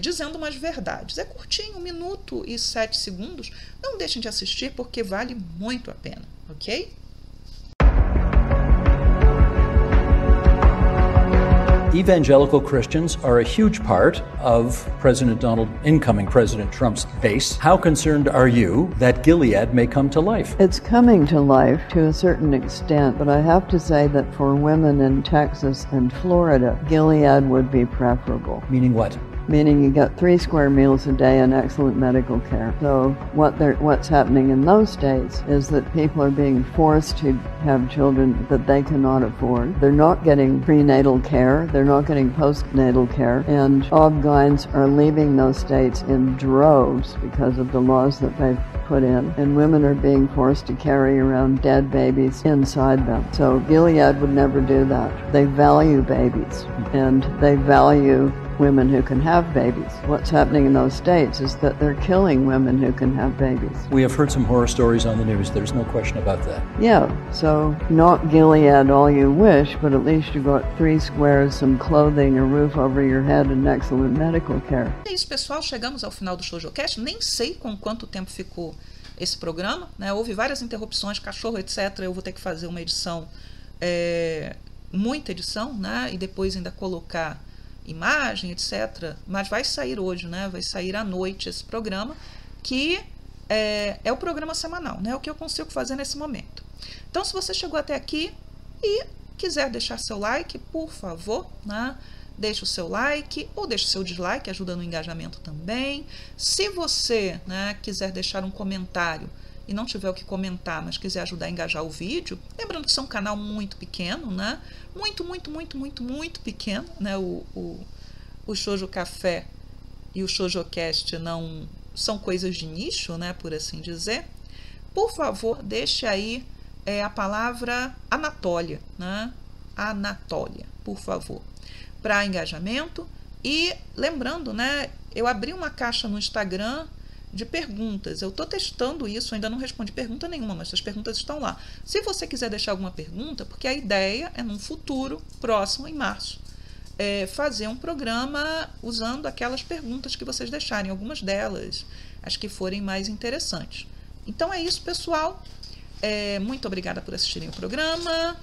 dizendo umas verdades. É curtinho, 1 minuto e 7 segundos. Não deixem de assistir porque vale muito a pena, ok? Evangelical Christians are a huge part of incoming President Trump's base. How concerned are you that Gilead may come to life? It's coming to life to a certain extent, but I have to say that for women in Texas and Florida, Gilead would be preferable. Meaning what? Meaning you get 3 square meals a day and excellent medical care. So what's happening in those states is that people are being forced to have children that they cannot afford. They're not getting prenatal care. They're not getting postnatal care. And OB-GYNs are leaving those states in droves because of the laws that they've put in. And women are being forced to carry around dead babies inside them. So Gilead would never do that. They value babies and they value women who can have babies. What's happening in those states is that they're killing women who can have babies. We have heard some horror stories on the news. There's no question about that. Yeah, so not Gilead all you wish, but at least you got 3 squares, some clothing, a roof over your head, and excellent medical care. É isso, pessoal. Chegamos ao final do ShojoCast. Nem sei com quanto tempo ficou esse programa, né? Houve várias interrupções, cachorro, etc. Eu vou ter que fazer uma edição, muita edição, né? E depois ainda colocar imagem, etc. Mas vai sair hoje, né? Vai sair à noite esse programa, que é o programa semanal, né? É o que eu consigo fazer nesse momento. Então, se você chegou até aqui e quiser deixar seu like, por favor, né? Deixe o seu like ou deixe o seu dislike, ajuda no engajamento também. Se você, né, quiser deixar um comentário e não tiver o que comentar, mas quiser ajudar a engajar o vídeo, lembrando que isso é um canal muito pequeno, né? Muito pequeno, né? O Shoujo Café e o ShojoCast não são coisas de nicho, né? Por assim dizer. Por favor, deixe aí a palavra Anatólia, né? Anatólia, por favor, para engajamento. E lembrando, né? Eu abri uma caixa no Instagram de perguntas. Eu estou testando isso, ainda não respondi pergunta nenhuma, mas as perguntas estão lá. Se você quiser deixar alguma pergunta, porque a ideia é num futuro próximo, em março, fazer um programa usando aquelas perguntas que vocês deixarem, algumas delas, as que forem mais interessantes. Então é isso, pessoal. Muito obrigada por assistirem o programa.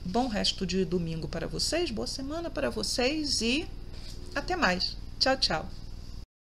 Bom resto de domingo para vocês, boa semana para vocês e até mais. Tchau, tchau.